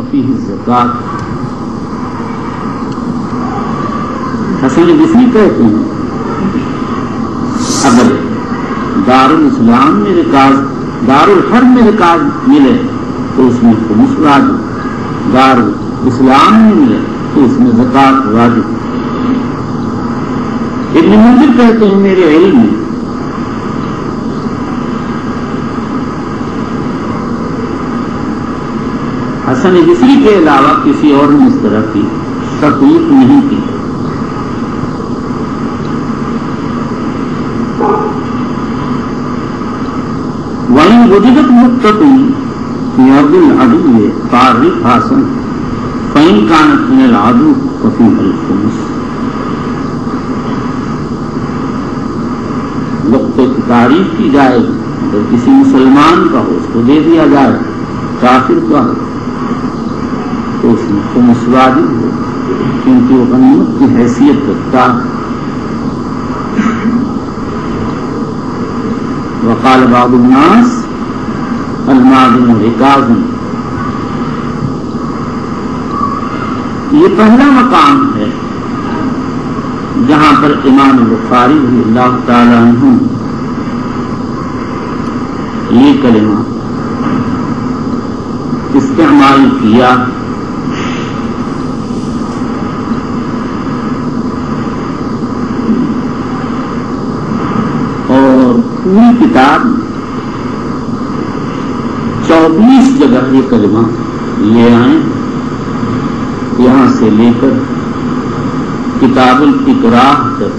ففیہ الزکاۃ۔ حسن بصری کہتے ہیں اگر دارالاسلام میں رکاز، دارالحرب میں رکاز ملے تو اس میں خمس واجب، دارالاسلام میں ملے تو اس میں زکوٰۃ واجب۔ ابن منذر کہتے ہیں میرے علم میں حسن بصری کے علاوہ کسی اور نے اس طرح کی تطبیق نہیں کی۔ وَإِنْ وُجِدَتْ نُقْطَةٌ فِي أَرْضِ الْعَدُوِّ فَعَرِّفْهَا حَسَنًا فَإِنْ كَانَتْ مِنَ الْعَدُوِّ فَفِيهَا الْخُمُسُ۔ نقطے کی تعریف کی جائے، اگر کسی مسلمان کا ہو اس کو دے دیا جائے، کافر کا ہو تو اس میں خمس واجب ہو، کیونکہ وہ غنیمت کی حیثیت رکھتا ہے۔ وقال بعض الناس المعدن رکاز۔ یہ پہلا مقام ہے جہاں پر امام بخاری رضی اللہ تعالی عنہ یہ کلمہ استعمال کیا۔ اور پوری کتاب 24 جگہ یہ کلمہ یہ آئے، یہاں سے لے کر کتاب الاقراء تک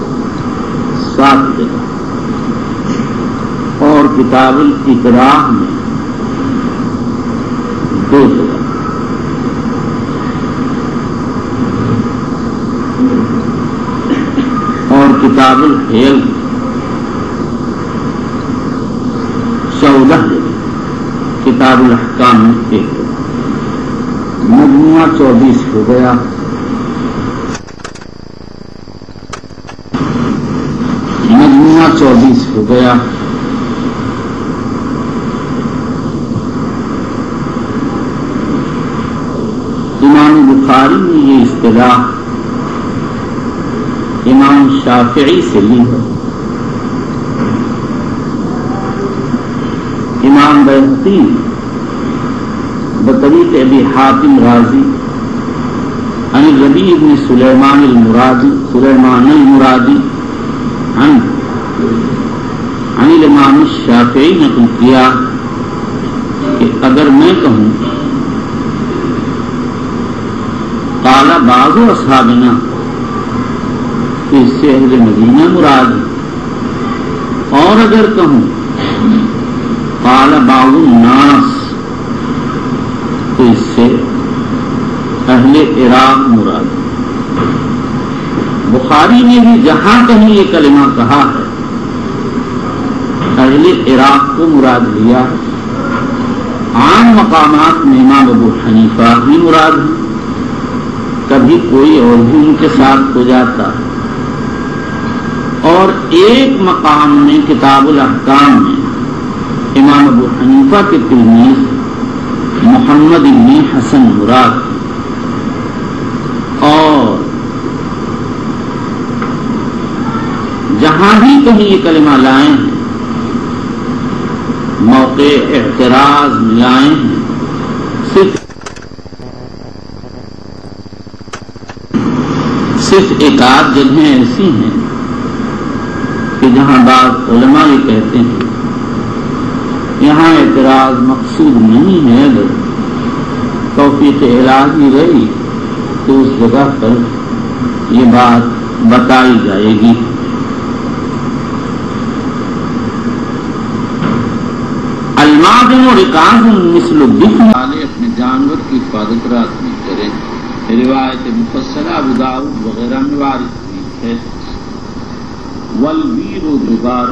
7 جگہ، اور کتاب الاقراء میں 2 جگہ۔ اور کتاب الحیل 14 جگہ، کتاب الاحکام میں 1 جگہ، مجموعہ 24 ہو گیا۔ مجموعہ 24 ہو گیا۔ امام بخاری نے یہ اصطلاح امام شافعی سے لی ہے۔ امام بیہقی بطریق ابی حاتم رازی عن ربیع بن سلیمان المرادی عن الامام الشافعی نقل کیا کہ اگر میں کہوں قال بعض اصحابنا کہ اس سے اہل مدینہ مراد ہے، اور اگر کہوں قال بعض الناس تو اس سے اہل عراق مراد ہے۔ بخاری نے بھی جہاں کہیں یہ کلمہ کہا ہے اہل عراق کو مراد لیا۔ عام مقامات میں امام ابو حنیفہ بھی مراد ہے، کبھی کوئی اور بھی ان کے ساتھ ہو جاتا ہے۔ اور ایک مقام میں کتاب الاحکام میں امام ابو حنیفہ کے تلمیذ محمد بن حسن مراد، اور جہاں بھی کہیں یہ کلمہ لائے ہیں موقع اعتراض میں لائے ہیں، صرف ایک آدھ جگہیں ایسی ہیں کہ جہاں بعض علماء یہ کہتے ہیں یہاں اعتراض مقصود نہیں ہے، اگر توفیق الہی رہی تو اس جگہ پر یہ بات بتائی جائے گی۔ المعدن رکاز مثل الدفن، اپنے جانور کی حفاظت رات میں کریں۔ روایت مفصلہ ابو داؤد وغیرہ میں وارد ہوئی ہے۔ والویر جبار،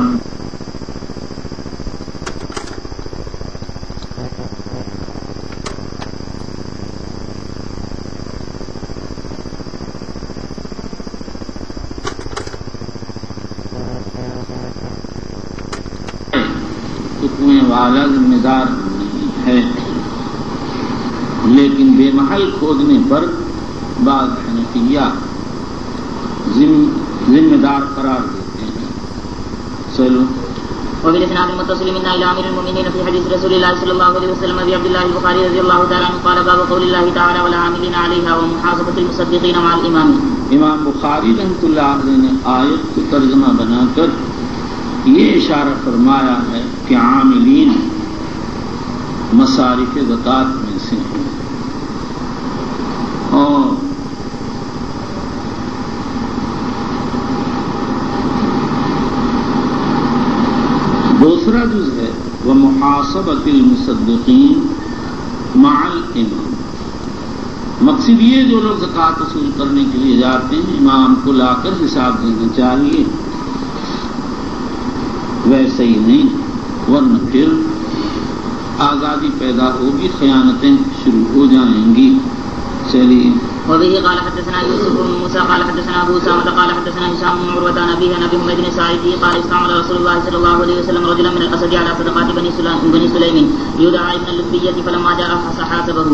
والا ذمہ دار نہیں ہے، لیکن بے محل کھودنے پر بعض حنفیہ ذمہ دار قرار دیتے ہیں. چلو. وبالإسناد المتصل منا إلى أمير المؤمنين في حديث رسول الله صلى الله عليه وسلم أبي عبد الله البخاري رضي الله تعالى عنه قال باب قول الله تعالى والعاملين عليها ومحاسبة المصدقين مع الإمام. امام بخاری رحمۃ اللہ علیہ نے آیت کو ترجمہ بنا کر یہ اشارہ فرمایا ہے کہ عاملین مصارف زکوٰۃ میں سے ہیں. اور دوسرا جز ہے ومحاسبۃ المصدقین مع الامام. مقصد یہ جو لوگ زکوٰۃ وصول کرنے کے لیے جاتے ہیں امام کو لا کر حساب دینا چاہیے، ویسے ہی نہیں ورنہ پھر آزادی پیدا ہوگی، خیانتیں شروع ہو جائیں گی. چلیے. وبه قال حدثنا يوسف بن موسى قال حدثنا ابو اسامه قال حدثنا هشام بن عروه عن ابيه عن ابي حميد الساعدي قال استعمل رسول الله صلى الله عليه وسلم رجلا من الاسد على صدقات بني سليم يدعى ابن اللبيه فلما جاء حاسبه.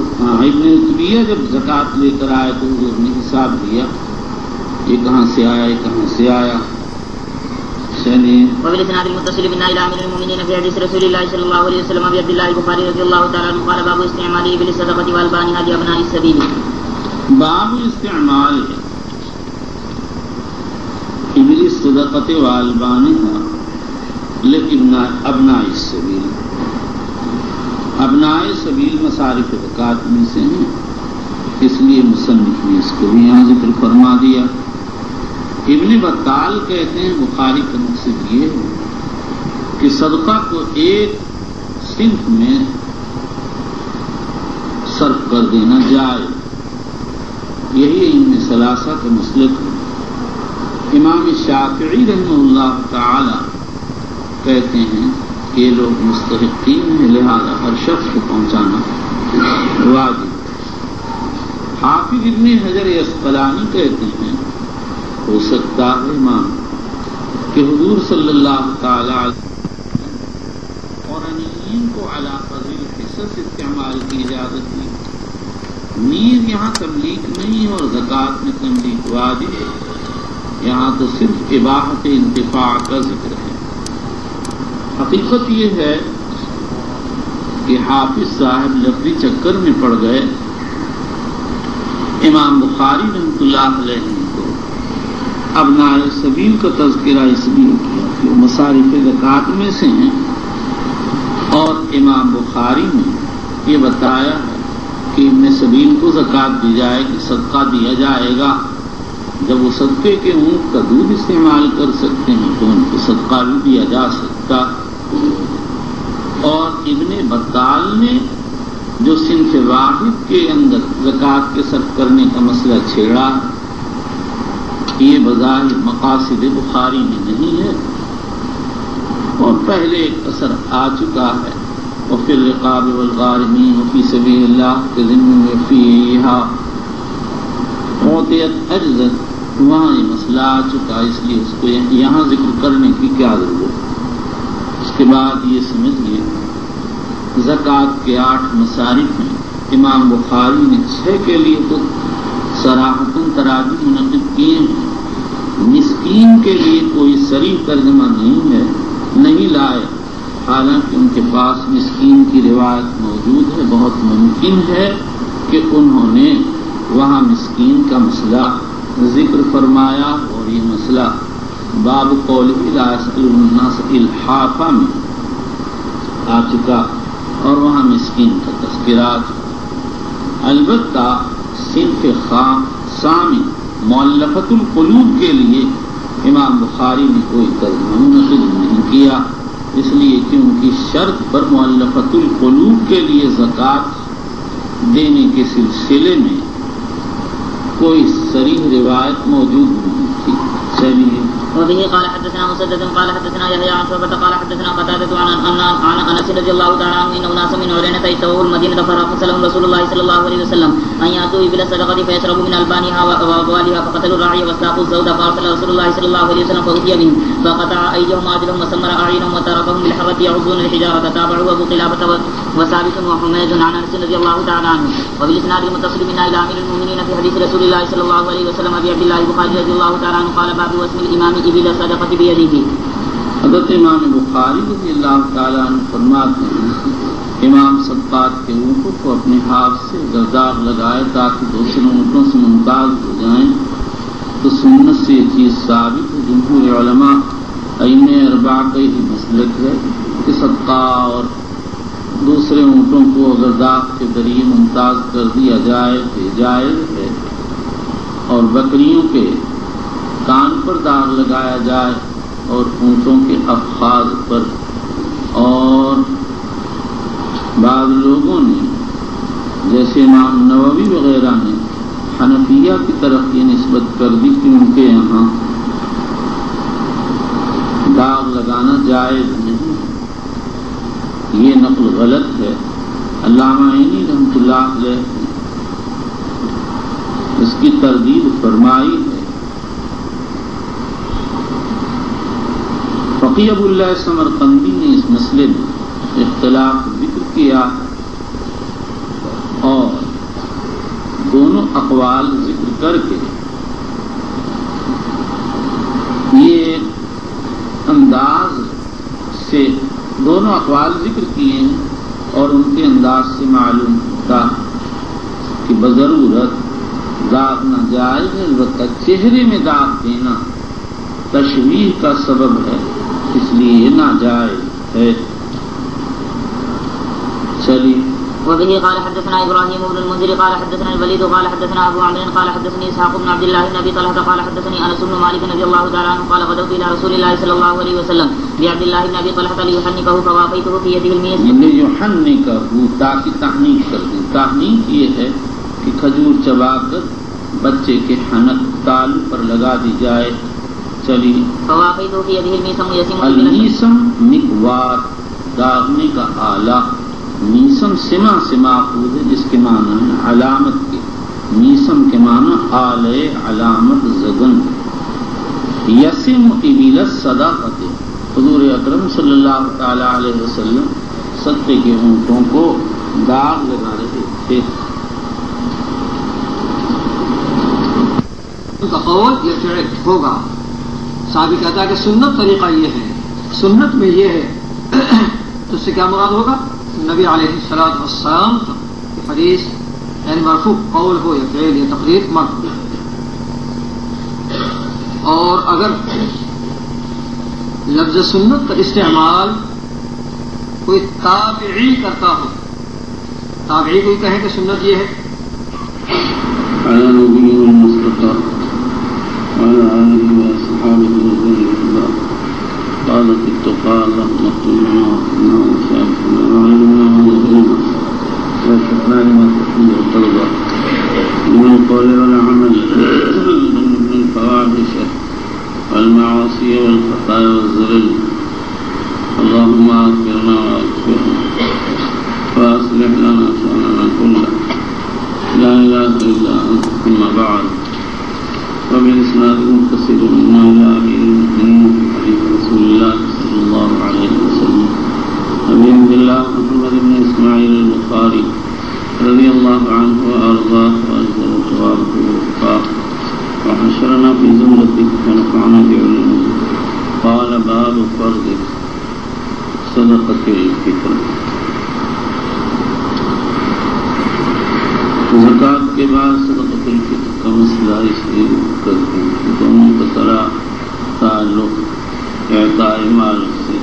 ابن اللبيه جب زکات لے کر آئے تو حضور نے حساب دیا یہ کہاں سے آیا یہ کہاں سے آیا. وبالاسناد المتصل بنا الى امير المؤمنين في حديث رسول الله صلى الله عليه وسلم ابي عبد الله البخاري رضي الله تعالى عنه قال باب استعمال ابل الصدقه والبانها لابناء السبيل. باب استعمال ابل الصدقه والبانها لابناء السبيل. ابناء سبیل مصارف زکوٰۃ میں سے ہیں، اس لیے مصنف نے اس کو بھی یہاں ذکر فرما دیا. ابن بطال کہتے ہیں بخاری کا مقصد یہ ہے کہ صدقہ کو ایک صنف میں صرف کر دینا جائے، یہی ان ثلاثہ کا مسلک ہے. امام شافعی رحمہ اللہ تعالی کہتے ہیں کہ یہ لوگ مستحقین ہیں لہذا ہر شخص کو پہنچانا واجب. حافظ ابن حجر عسقلانی کہتے ہیں ہو سکتا ہے امام کہ حضور صلی اللہ تعالی علیہ وسلم قرنیین کو علی قدر الحصص استعمال کی اجازت دی. نیز یہاں تملیک نہیں اور زکوٰۃ میں تملیک واجب ہے، یہاں تو صرف اباحت انتفاع کا ذکر ہے. حقیقت یہ ہے کہ حافظ صاحب لفظی چکر میں پڑ گئے. امام بخاری رحمۃ اللہ علیہ کو ابناء سبیل کا تذکرہ اس لیے کیا کہ مصارف زکوٰۃ میں سے ہیں، اور امام بخاری نے یہ بتایا ہے کہ ابن سبیل کو زکوٰۃ دی جائے گی، صدقہ دیا جائے گا. جب وہ صدقے کے اونٹ کا دودھ استعمال کر سکتے ہیں تو ان کو صدقہ بھی دیا جا سکتا. اور ابن بطال نے جو صنف واحد کے اندر زکوٰۃ کے صرف کرنے کا مسئلہ چھیڑا یہ بظاہر مقاصد بخاری میں نہیں ہے، اور پہلے ایک اثر آ چکا ہے. وفی الرقاب والغارمین وفی سبیل اللہ کے ضمن میں فیہا معطیت اجزت، وہاں یہ مسئلہ آ چکا، اس لیے اس کو یہاں ذکر کرنے کی کیا ضرورت. اس کے بعد یہ سمجھیے زکوٰۃ کے 8 مصارف ہیں. امام بخاری نے 6 کے لیے تو صراحتاً تراجم منعقد کیے ہیں. مسکین کے لیے کوئی صریح ترجمہ نہیں لائے، حالانکہ ان کے پاس مسکین کی روایت موجود ہے. بہت ممکن ہے کہ انہوں نے وہاں مسکین کا مسئلہ ذکر فرمایا، اور یہ مسئلہ باب قول لا يسأل الناس الحافہ میں آ چکا، اور وہاں مسکین کا تذکرہ آ چکا. البتہ صنف سامع مؤلفۃ القلوب کے لیے امام بخاری نے کوئی ترجمہ منعقد نہیں کیا، اس لیے کہ ان کی شرط پر مؤلفۃ القلوب کے لیے زکوٰۃ دینے کے سلسلے میں کوئی صریح روایت موجود نہیں تھی. چلیے وبه قال حدثنا مسدد قال حدثنا يحيى عن شعبة قال حدثنا قتادة عن انس رضي الله تعالى عنه ان ناسا من عرينة اتوا المدينة فرخص رسول الله صلى الله عليه وسلم ان ياتوا بلا صدقة فيشربوا من البانها وابوالها فقتلوا الراعي واستاقوا الزود فارسل رسول الله صلى الله عليه وسلم فأتي بهم فقطع ايديهم واجلهم وسمر اعينهم وتركهم بالحرة يعوزون الحجارة. تابعوا ابو قلابة وثابت وحميد عن انس رضي الله تعالى عنه. وبالاسناد المتصل منا الى امير المؤمنين في حديث رسول الله صلى الله عليه وسلم ابي عبد الله البخاري رضي الله تعالى عنه قال باب واسم الامام بلا صدقة بيده. حضرت امام بخاری رضی اللہ تعالیٰ عنہ فرماتے ہیں امام صدقات کے اونٹوں کو اپنے ہاتھ سے گرداب لگائے تاکہ دوسرے اونٹوں سے ممتاز ہو جائیں تو سنت سے یہ چیز ثابت ہے. جمہور علماء ائمہ اربعہ کا ہی مسلک ہے کہ صدقہ اور دوسرے اونٹوں کو گرداب کے ذریعے ممتاز کر دیا جائے تو جائز ہے. اور بکریوں کے کان پر داغ لگایا جائے اور اونٹوں کے افخاذ پر. اور بعض لوگوں نے جیسے امام نووی وغیرہ نے حنفیہ کی طرف یہ نسبت کر دی کہ ان کے یہاں داغ لگانا جائز نہیں. یہ نقل غلط ہے. علامہ عینی رحمۃ اللہ علیہ اس کی تردید فرمائی ہے. فقی ابو اللہ سمرقندی نے اس مسئلے میں اختلاف ذکر کیا اور دونوں اقوال ذکر کر کے یہ انداز سے دونوں اقوال ذکر کیے ہیں اور ان کے انداز سے معلوم ہوتا کہ بضرورت داغ ناجائز ہے. البتہ چہرے میں داغ دینا تشویح کا سبب ہے اس لیے یہ ناجائز ہے. چلیے. وبه قال حدثنا ابراهيم بن المنذر قال حدثنا الوليد قال حدثنا ابو عمرو قال حدثني اسحاق بن عبد الله بن ابي طلحه قال حدثني انس بن مالك رضي الله تعالى عنه قال غدوت الى رسول الله صلى الله عليه وسلم بعبد الله بن ابي طلحه ليحنكه فوافيته في يده الميس. ليحنكه تاکہ تحنیک کر دیں. تحنیک یہ ہے کہ کھجور چبا کر بچے کے حنک تال پر لگا دی جائے. چلیے. فوافيته في يده الميسم يسم المیسم مقوار داغنے کا آلہ. میسم سما سے ماخوذ ہے جس کے معنی ہے علامت کے. میسم کے معنی آلے علامت زگن. یسم ابیل الصدقۃ حضور اکرم صلی اللہ تعالی علیہ وسلم صدقے کے اونٹوں کو داغ لگا رہے تھے. ان کا قول یہ فعل ہوگا. ثابت کہتا ہے کہ سنت طریقہ یہ ہے. سنت میں یہ ہے تو اس سے کیا مراد ہوگا؟ نبی علیہ الصلوۃ والسلام کی حدیث یعنی مرفوع قول ہو یا فعل یا تقریر مرفوع. اور اگر لفظ سنت کا استعمال کوئی تابعی کرتا ہو, تابعی کوئی کہے کہ سنت یہ ہے قالت التقى اللهم اغفر لنا وارحمنا وارزقنا لما تحب وترضى من القول والعمل من الفواحش والمعاصي والخطايا والزلل. اللهم اغفرنا واغفرنا واصلح لنا شأننا كله لا اله الا انت. ثم بعد وبالإسناد المتصل منا إلى أمير المؤمنين في حديث رسول الله صلى الله عليه وسلم أبي عبد الله محمد بن إسماعيل البخاري رضي الله عنه وأرضاه وأجزل ثوابه ووفقاه وحشرنا في زمرته ونفعنا بعلومه. قال باب فرض صدقة الفطر. زکوٰۃ کے بعد صدقۃ الفطر کا مسئلہ اس لیے کرتے ہیں کہ دونوں کا طرح تعلق اعطاء مال سے.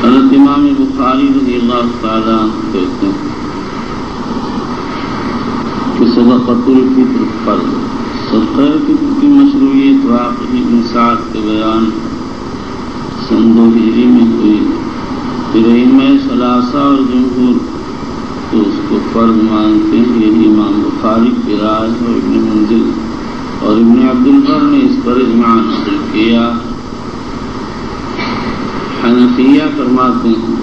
حضرت امام بخاری رضی اللہ تعالیٰ عنہ کہتے ہیں کہ صدقۃ الفطر فرض. صدقہ فطر کی مشروعیت واقعی بن سعد کے بیان سن 2 ہجری میں ہوئی. پھر ائمہ ثلاثہ اور جمہور تو اس کو فرض مانتے ہیں. یہی امام بخاری کی رائے اور ابن منذر اور ابن عبد البر نے اس پر اجماع نقل کیا۔ حنفیہ فرماتے ہیں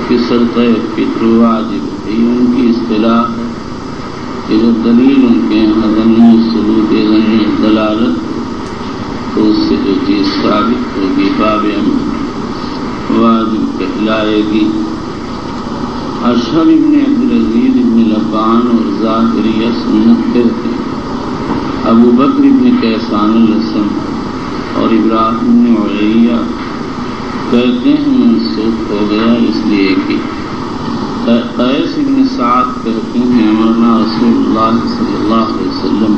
کہ صدقہ فطر واجب ہے، ان کی اصطلاح ہے کہ جو دلیل ان کے یہاں ضمنی ثبوت ضمنی دلالت تو اس سے جو چیز ثابت ہوگی باب امر واجب کہلائے گی۔ اشہر ابن عبدالعزیز ابن لبان اور ظاہریہ سنت کہتے ہیں۔ ابو بکر ابن کیسان الاسم اور ابراہیم بن علیہ کہتے ہیں منسوخ ہو گیا، اس لیے کہ قیس ابن سعد کہتے ہیں امرنا رسول اللہ صلی اللہ علیہ وسلم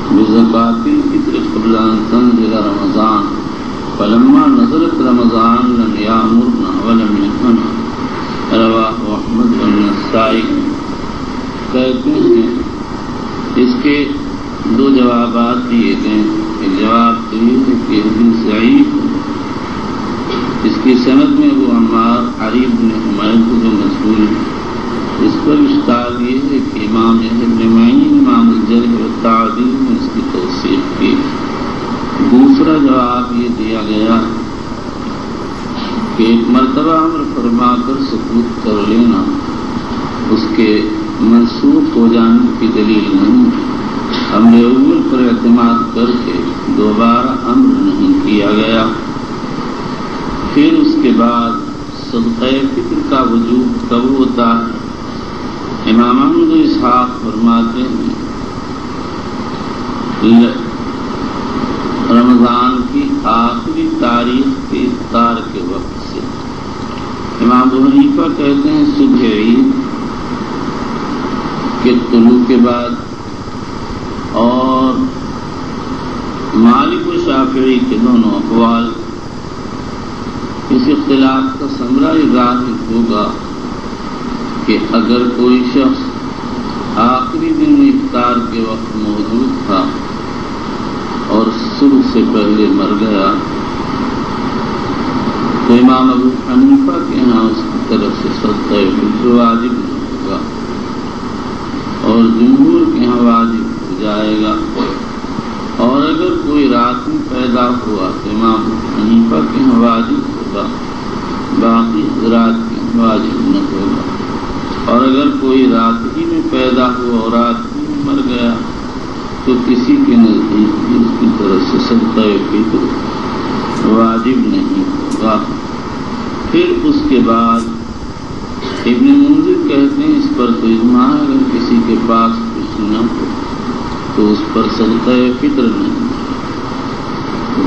بزکاة الفطر قبل ان تنزل رمضان فلما نزلت رمضان لم یامرنا ولم ینهنا، رواہ احمد والنسائی۔ کہتے ہیں اس کے دو جوابات دیے گئے۔ ایک جواب تو یہ ہے کہ حدیث ضعیف ہے، اس کی سند میں وہ عمار علی بن حمید جو مشہور ہے، اس پر اشکال یہ ہے کہ امام ابن معین امام الجرح والتعدیل نے اس کی توثیق کی۔ دوسرا جواب یہ دیا گیا کہ ایک مرتبہ امر فرما کر سکوت کر لینا اس کے منسوخ ہو جانے کی دلیل نہیں ہے۔ امر اول پر اعتماد کر کے دوبارہ امر نہیں کیا گیا۔ پھر اس کے بعد صدقہ فطر کا وجوب کب ہوتا ہے؟ امام احمد و اسحاق فرماتے ہیں رمضان کی آخری تاریخ کے افطار کے وقت سے۔ امام ابو حنیفہ کہتے ہیں صبح عید کے طلوع کے بعد، اور مالک و شافعی کے دونوں اقوال اس اختلاف کا ثمرہ یہ ظاہر ہوگا کہ اگر کوئی شخص آخری دن افطار کے وقت موجود تھا اور صبح سے پہلے مر گیا تو امام ابو حنیفہ کے ہاں اس کی طرف سے صدقہ فطر واجب نہیں ہوگا اور جمہور کے ہاں واجب ہو جائے گا۔ اور اگر کوئی رات میں پیدا ہوا تو امام ابو حنیفہ کے ہاں واجب ہوگا، باقی حضرات کے ہاں واجب نہ ہوگا۔ اور اگر کوئی رات ہی میں پیدا ہوا اور رات ہی میں مر گیا تو کسی کے نزدیک بھی اس کی طرف سے صدقہ فطر واجب نہیں ہوگا۔ پھر اس کے بعد ابن منذر کہتے ہیں اس پر تو اجماع ہے، اگر کسی کے پاس کچھ نہ ہو تو اس پر صدقہ فطر نہیں۔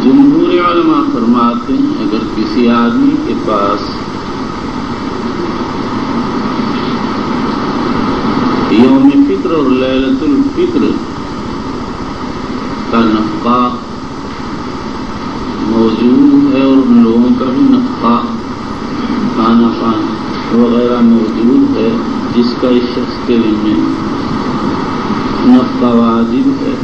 جمہور علماء فرماتے ہیں اگر کسی آدمی کے پاس یوم فطر اور لیلۃ الفطر کا نفقہ موجود ہے اور ان لوگوں کا بھی نفقہ کھانا پانی وغیرہ موجود ہے جس کا اس شخص کے لیے نفقہ واجب ہے،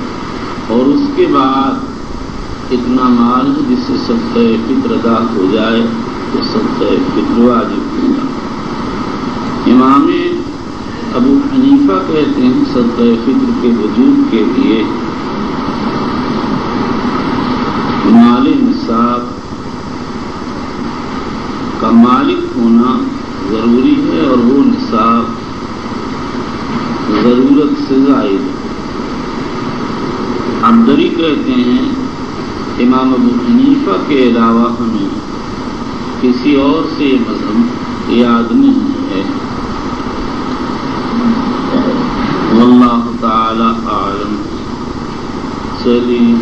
اور اس کے بعد اتنا مال ہے جس سے صدقہ فطر ادا ہو جائے تو صدقہ فطر واجب ہوگا۔ امام ابو حنیفہ کہتے ہیں صدقہ فطر کے وجوب کے لیے مال نصاب کا مالک ہونا ضروری ہے اور وہ نصاب ضرورت سے زائد ہے۔ عبدری کہتے ہیں امام ابو حنیفہ کے علاوہ ہمیں کسی اور سے یہ مذہب یاد نہیں ہے۔ واللہ تعالی اعلم۔ چلیے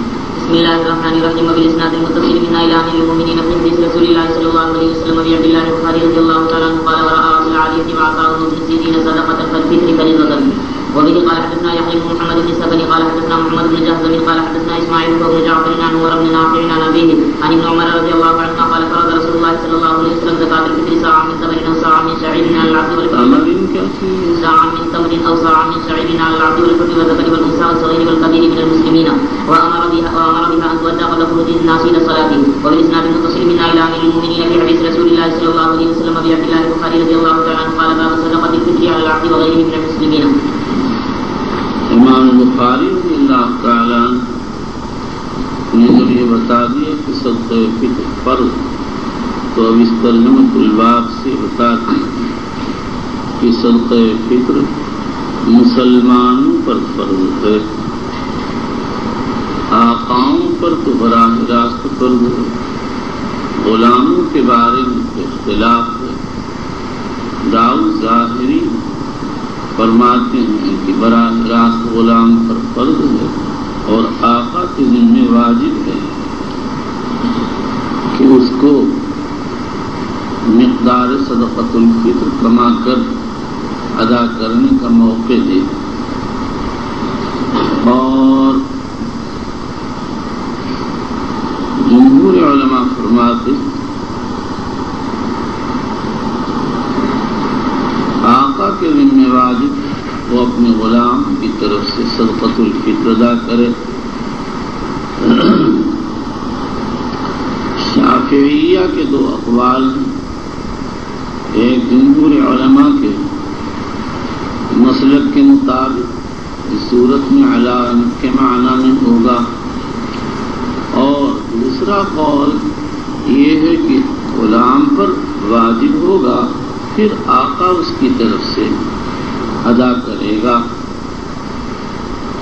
بسم الله الرحمن الرحيم وبالاسناد المتصل من الى امير المؤمنين في حديث رسول الله صلى الله عليه وسلم ابي عبد الله البخاري رضي الله تعالى عنه قال وراى في العاليه وعطاء بن سيرين صدقه فالفطر فريضه. وبه قال حدثنا يحيى بن محمد بن سكني قال حدثنا محمد بن جهز قال حدثنا اسماعيل بن جعفر عن عمر بن نافع عن ابيه عن ابن عمر رضي الله عنهما قال فرض رسول الله صلى الله عليه وسلم زكاة الفطر ساعة من تمر او ساعة من شعير على العبد والفقير، ساعة من تمر او ساعة من شعير على العبد والفقير والذكر والانثى والصغير والكبير من المسلمين، وامر بها ان تؤدى قبل خروج الناس الى الصلاة. وبالاسناد المتصل منا الى امير المؤمنين في حديث رسول الله صلى الله عليه وسلم ابي عبد الله البخاري رضي الله تعالى عنه قال باب صدقة الفطر على العبد وغيره من المسلمين. امام بخاری رضی اللہ تعالیٰ عنہ نے جب یہ بتا دیا کہ صدقہ فطر فرض، تو اب اس ترجمۃ الباب سے بتا دیا کہ صدقہ فطر مسلمانوں پر فرض ہے، آقاؤں پر تو براہ راست فرض ہے، غلاموں کے بارے میں اختلاف ہے۔ داؤد ظاہری فرماتے ہیں کہ براہ راست غلام پر فرض ہے اور آقا کے ذمہ واجب ہے کہ اس کو مقدار صدقۃ الفطر کما کر ادا کرنے کا موقع دے۔ اور جمہور علماء فرماتے آقا کے ذمہ واجب وہ اپنے غلام کی طرف سے صدقۃ الفطر ادا کرے۔ شافعیہ کے دو اقوال ہیں، ایک جمہور علماء کے مسلک کے مطابق اس صورت میں علی کے معنی میں ہوگا، اور دوسرا قول یہ ہے کہ غلام پر واجب ہوگا، پھر آقا اس کی طرف سے ادا کرے گا۔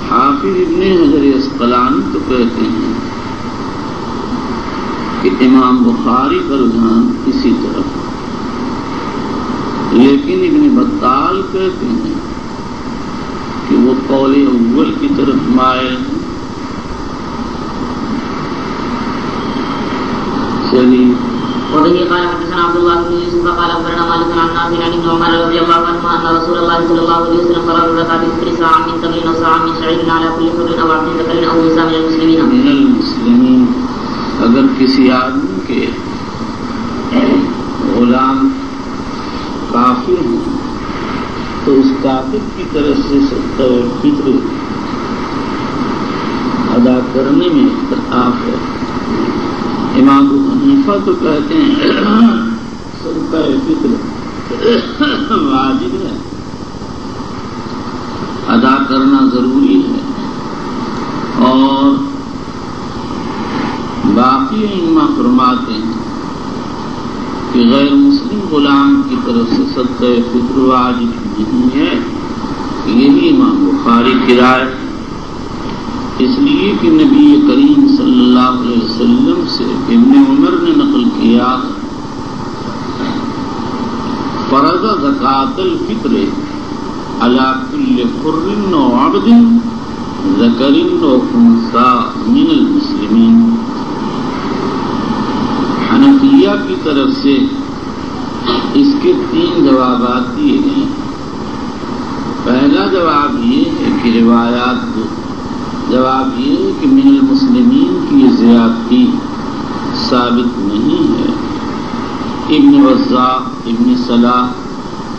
حافظ ابن حجر اسقلانی تو کہتے ہیں کہ امام بخاری کا رجحان اسی طرف، لیکن ابن بطال کہتے ہیں کہ وہ قول اول کی طرف مائل ہیں۔ چلیے وبه قال حدثنا عبد الله بن يوسف قال اخبرنا مالك عن نافع عن ابن عمر رضي الله عنهما ان رسول الله صلى الله عليه وسلم فرض زكاة الفطر ساعة من تمر او ساعة من شعير على كل حر او عبد ذكر او انثى من المسلمين۔ اگر کسی آدمی کے غلام کافر ہوں تو اس کافر کی طرف سے صدقہ فطر ادا کرنے میں اختلاف ہے۔ امام ابو حنیفہ تو کہتے ہیں صدقہ فطر واجب ہے، ادا کرنا ضروری ہے، اور باقی ائمہ فرماتے ہیں کہ غیر مسلم غلام کی طرف سے صدقہ فطر واجب نہیں ہے۔ یہی امام بخاری کی رائے، اس لیے کہ نبی کریم صلی اللہ علیہ وسلم سے ابن عمر نے نقل کیا فرض زکاۃ الفطر علی کل حر و عبد ذکر و انثی من المسلمین۔ حنفیہ کی طرف سے اس کے 3 جوابات دیے گئے۔ پہلا جواب یہ ہے کہ روایات جواب یہ ہے کہ من المسلمین کی زیادتی ثابت نہیں ہے۔ ابن وزاق، ابن صلاح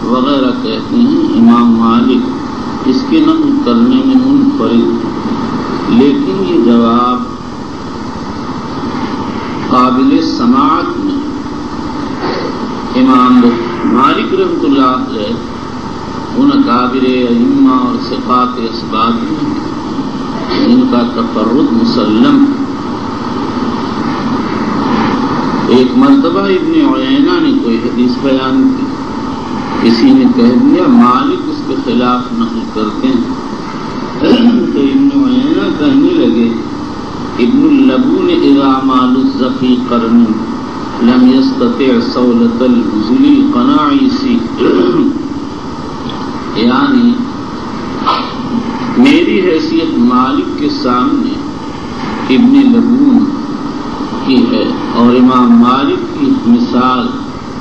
وغیرہ کہتے ہیں امام مالک اس کے نقل کرنے میں منفرد، لیکن یہ جواب قابل سماعت میں امام مالک رحمۃ اللہ علیہ ان اکابر ائمہ اور ثقات اسبات میں ان کا تفرد مسلم۔ ایک مرتبہ ابن عیینہ نے کوئی حدیث بیان کی، کسی نے کہہ دیا مالک اس کے خلاف نقل کرتے ہیں، تو ابن عیینہ کہنے لگے ابن اللبون اذا مال الزفی قرن لم يستطع صولة البذل القناعیسی، یعنی میری حیثیت مالک کے سامنے ابن لبون کی ہے اور امام مالک کی مثال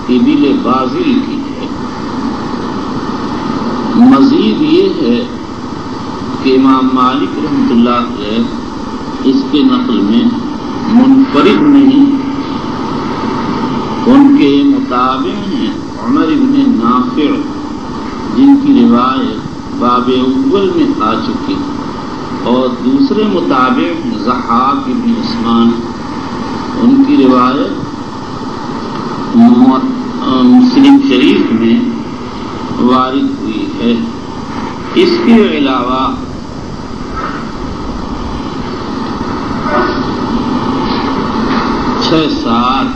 ابل بازل کی ہے۔ مزید یہ ہے کہ امام مالک رحمۃ اللہ علیہ اس کے نقل میں منفرد نہیں، ان کے مطابق ہیں عمر ابن نافع جن کی روایت باب اول میں آ چکی، اور دوسرے مطابق ضحاک ابن عثمان، ان کی روایت مسلم شریف میں وارد ہوئی ہے۔ اس کے علاوہ 6-7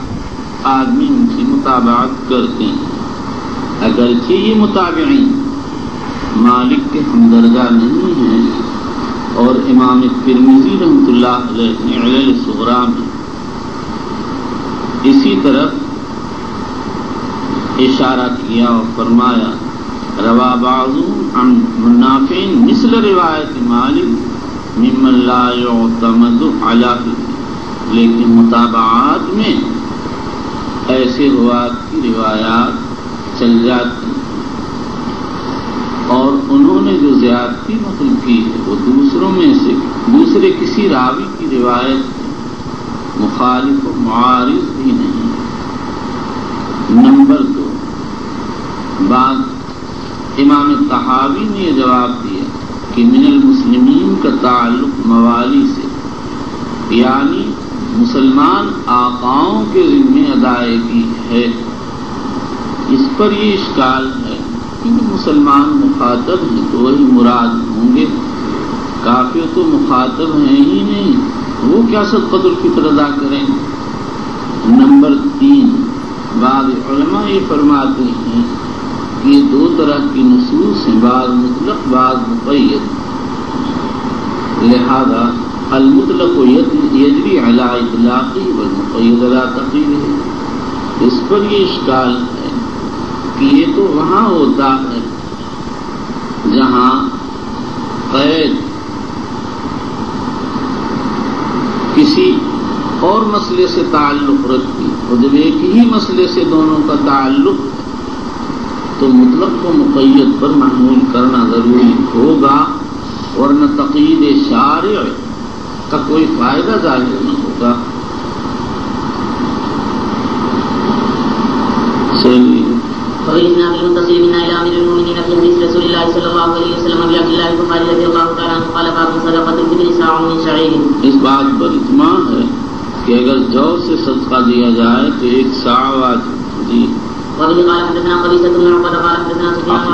آدمی ان کی مطابعت کرتے ہیں، اگرچہ یہ متابعین مالک کے ہمدرجہ نہیں ہیں، اور امام ترمذی رحمۃ اللہ علیہ نے علل صغریٰ میں اسی طرف اشارہ کیا اور فرمایا روا بعضهم عن منافع مثل روایت مالک ممن لا يعتمد علیہ، لیکن مطابعات میں ایسے روایت کی روایات چل جاتی اور انہوں نے جو زیادتی نقل کی ہے وہ دوسروں میں سے دوسرے کسی راوی کی روایت مخالف و معارض بھی نہیں ہے۔ نمبر 2، بعد امام طحاوی نے یہ جواب دیا کہ من المسلمین کا تعلق موالی سے، یعنی مسلمان آقاؤں کے ذمہ ادائیگی ہے۔ اس پر یہ اشکال ہے کہ مسلمان مخاطب ہیں تو وہی مراد ہوں گے، کافر تو مخاطب ہیں ہی نہیں، وہ کیا صدقۃ الفطر ادا کریں۔ نمبر 3، بعض علماء یہ فرماتے ہیں کہ یہ 2 طرح کی نصوص ہیں، بعض مطلق بعض مقید، لہذا المطلق یجری علی اطلاقہ والمقید علی تقییدہ۔ اس پر یہ اشکال ہے کہ یہ تو وہاں ہوتا ہے جہاں قید کسی اور مسئلے سے تعلق رکھتی، اور جب ایک ہی مسئلے سے دونوں کا تعلق تو مطلق کو مقید پر محمول کرنا ضروری ہوگا، ورنہ تقیید شارع کا کوئی فائدہ ظاہر نہ ہوگا۔ وإسناد المتصل منا إلى أمير المؤمنين في حديث رسول الله صلى الله عليه وسلم أبي عبد الله البخاري رضي الله تعالى عنه قال باب صدقة الفطر صاع من شعير۔ اس بات پر اجماع ہے کہ اگر جو سے صدقہ دیا جائے تو 1 صاع واجب جی۔ وبه قال حدثنا قبيصة بن عقبة قال حدثنا سفيان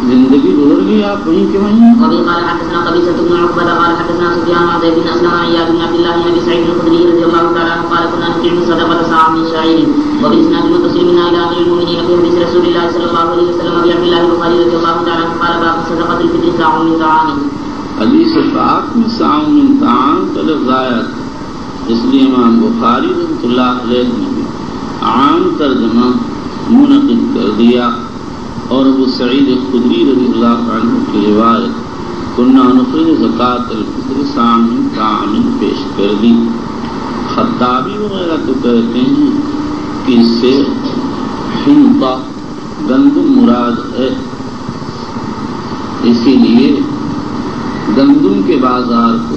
زندگی گزر گئی آپ وہیں کے وہیں۔ وبه قال حدثنا قبيصة بن عقبة قال حدثنا سفيان عن زيد بن أسلم عن إياد بن عبد الله عن أبي سعيد الخدري رضي الله تعالى عنه قال كنا نطعم صدقة صاع من شعير۔ وبإسناد المتصل منا إلى أمير المؤمنين في حديث رسول الله صلى الله عليه وسلم أبي عبد الله البخاري رضي الله تعالى عنه قال باب صدقة الفطر صاع من طعام۔ حدیث پاک میں صاع من طعام کا لفظ آیا تھا، اس لیے امام بخاری رحمۃ اللہ علیہ نے بھی عام ترجمہ منعقد کر دیا، اور ابو سعید خدری رضی اللہ عنہ کی روایت کنا نخرج زکوٰۃ الفطر صاع من طعام پیش کر دی۔ خطابی وغیرہ تو کہتے ہیں کہ اس سے حنطہ گندم مراد ہے، اسی لیے گندم کے بازار کو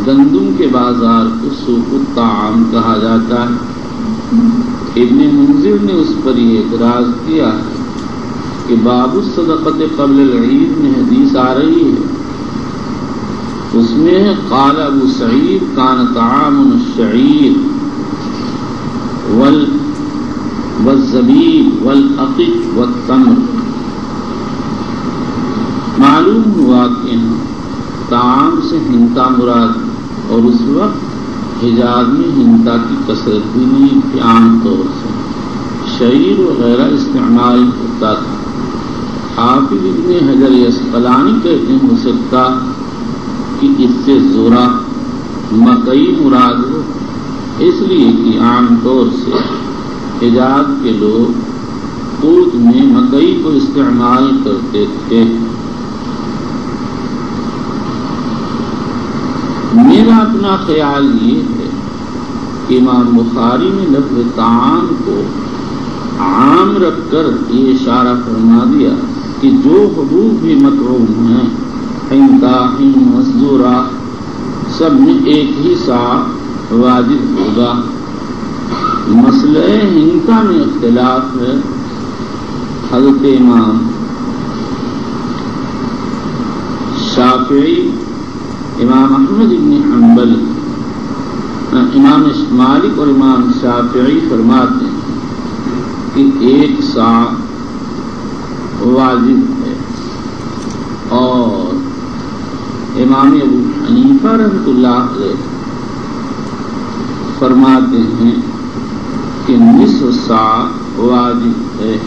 گندم کے بازار کو سوق الطعام کہا جاتا ہے۔ ابن منذر نے اس پر یہ اعتراض کیا ہے کہ باب الصدقۃ قبل العید میں حدیث آ رہی ہے، اس میں ہے قال ابو سعید کان طعام الشعیر والزبیب والعقیق والتمر۔ معلوم ہوا کہ طعام سے ہنتا مراد، اور اس وقت حجاز میں ہنتا کی کثرت بھی نہیں تھی، عام طور سے شعیر وغیرہ استعمال ہوتا تھا۔ حافظ ابن حجر عسقلانی کہتے ہیں ہو سکتا کہ اس سے ذرہ مکئی مراد ہو، اس لیے کہ عام طور سے حجاز کے لوگ قوت میں مکئی کو استعمال کرتے تھے۔ میرا اپنا خیال یہ ہے کہ امام بخاری نے لفظ طعام کو عام رکھ کر یہ اشارہ فرما دیا کہ جو حبوب بھی مطعوم ہیں، حنطہ، مسجورہ، سب میں ایک ہی صاع واجب ہوگا۔ مسئلہ ہنطہ میں اختلاف ہے۔ حضرت امام شافعی، امام احمد بن حنبل، امام مالک اور امام شافعی فرماتے ہیں کہ 1 صاع واجب ہے. اور امام ابو حنیفہ رحمۃ اللہ علیہ فرماتے ہیں کہ نصف ساع واجب ہے.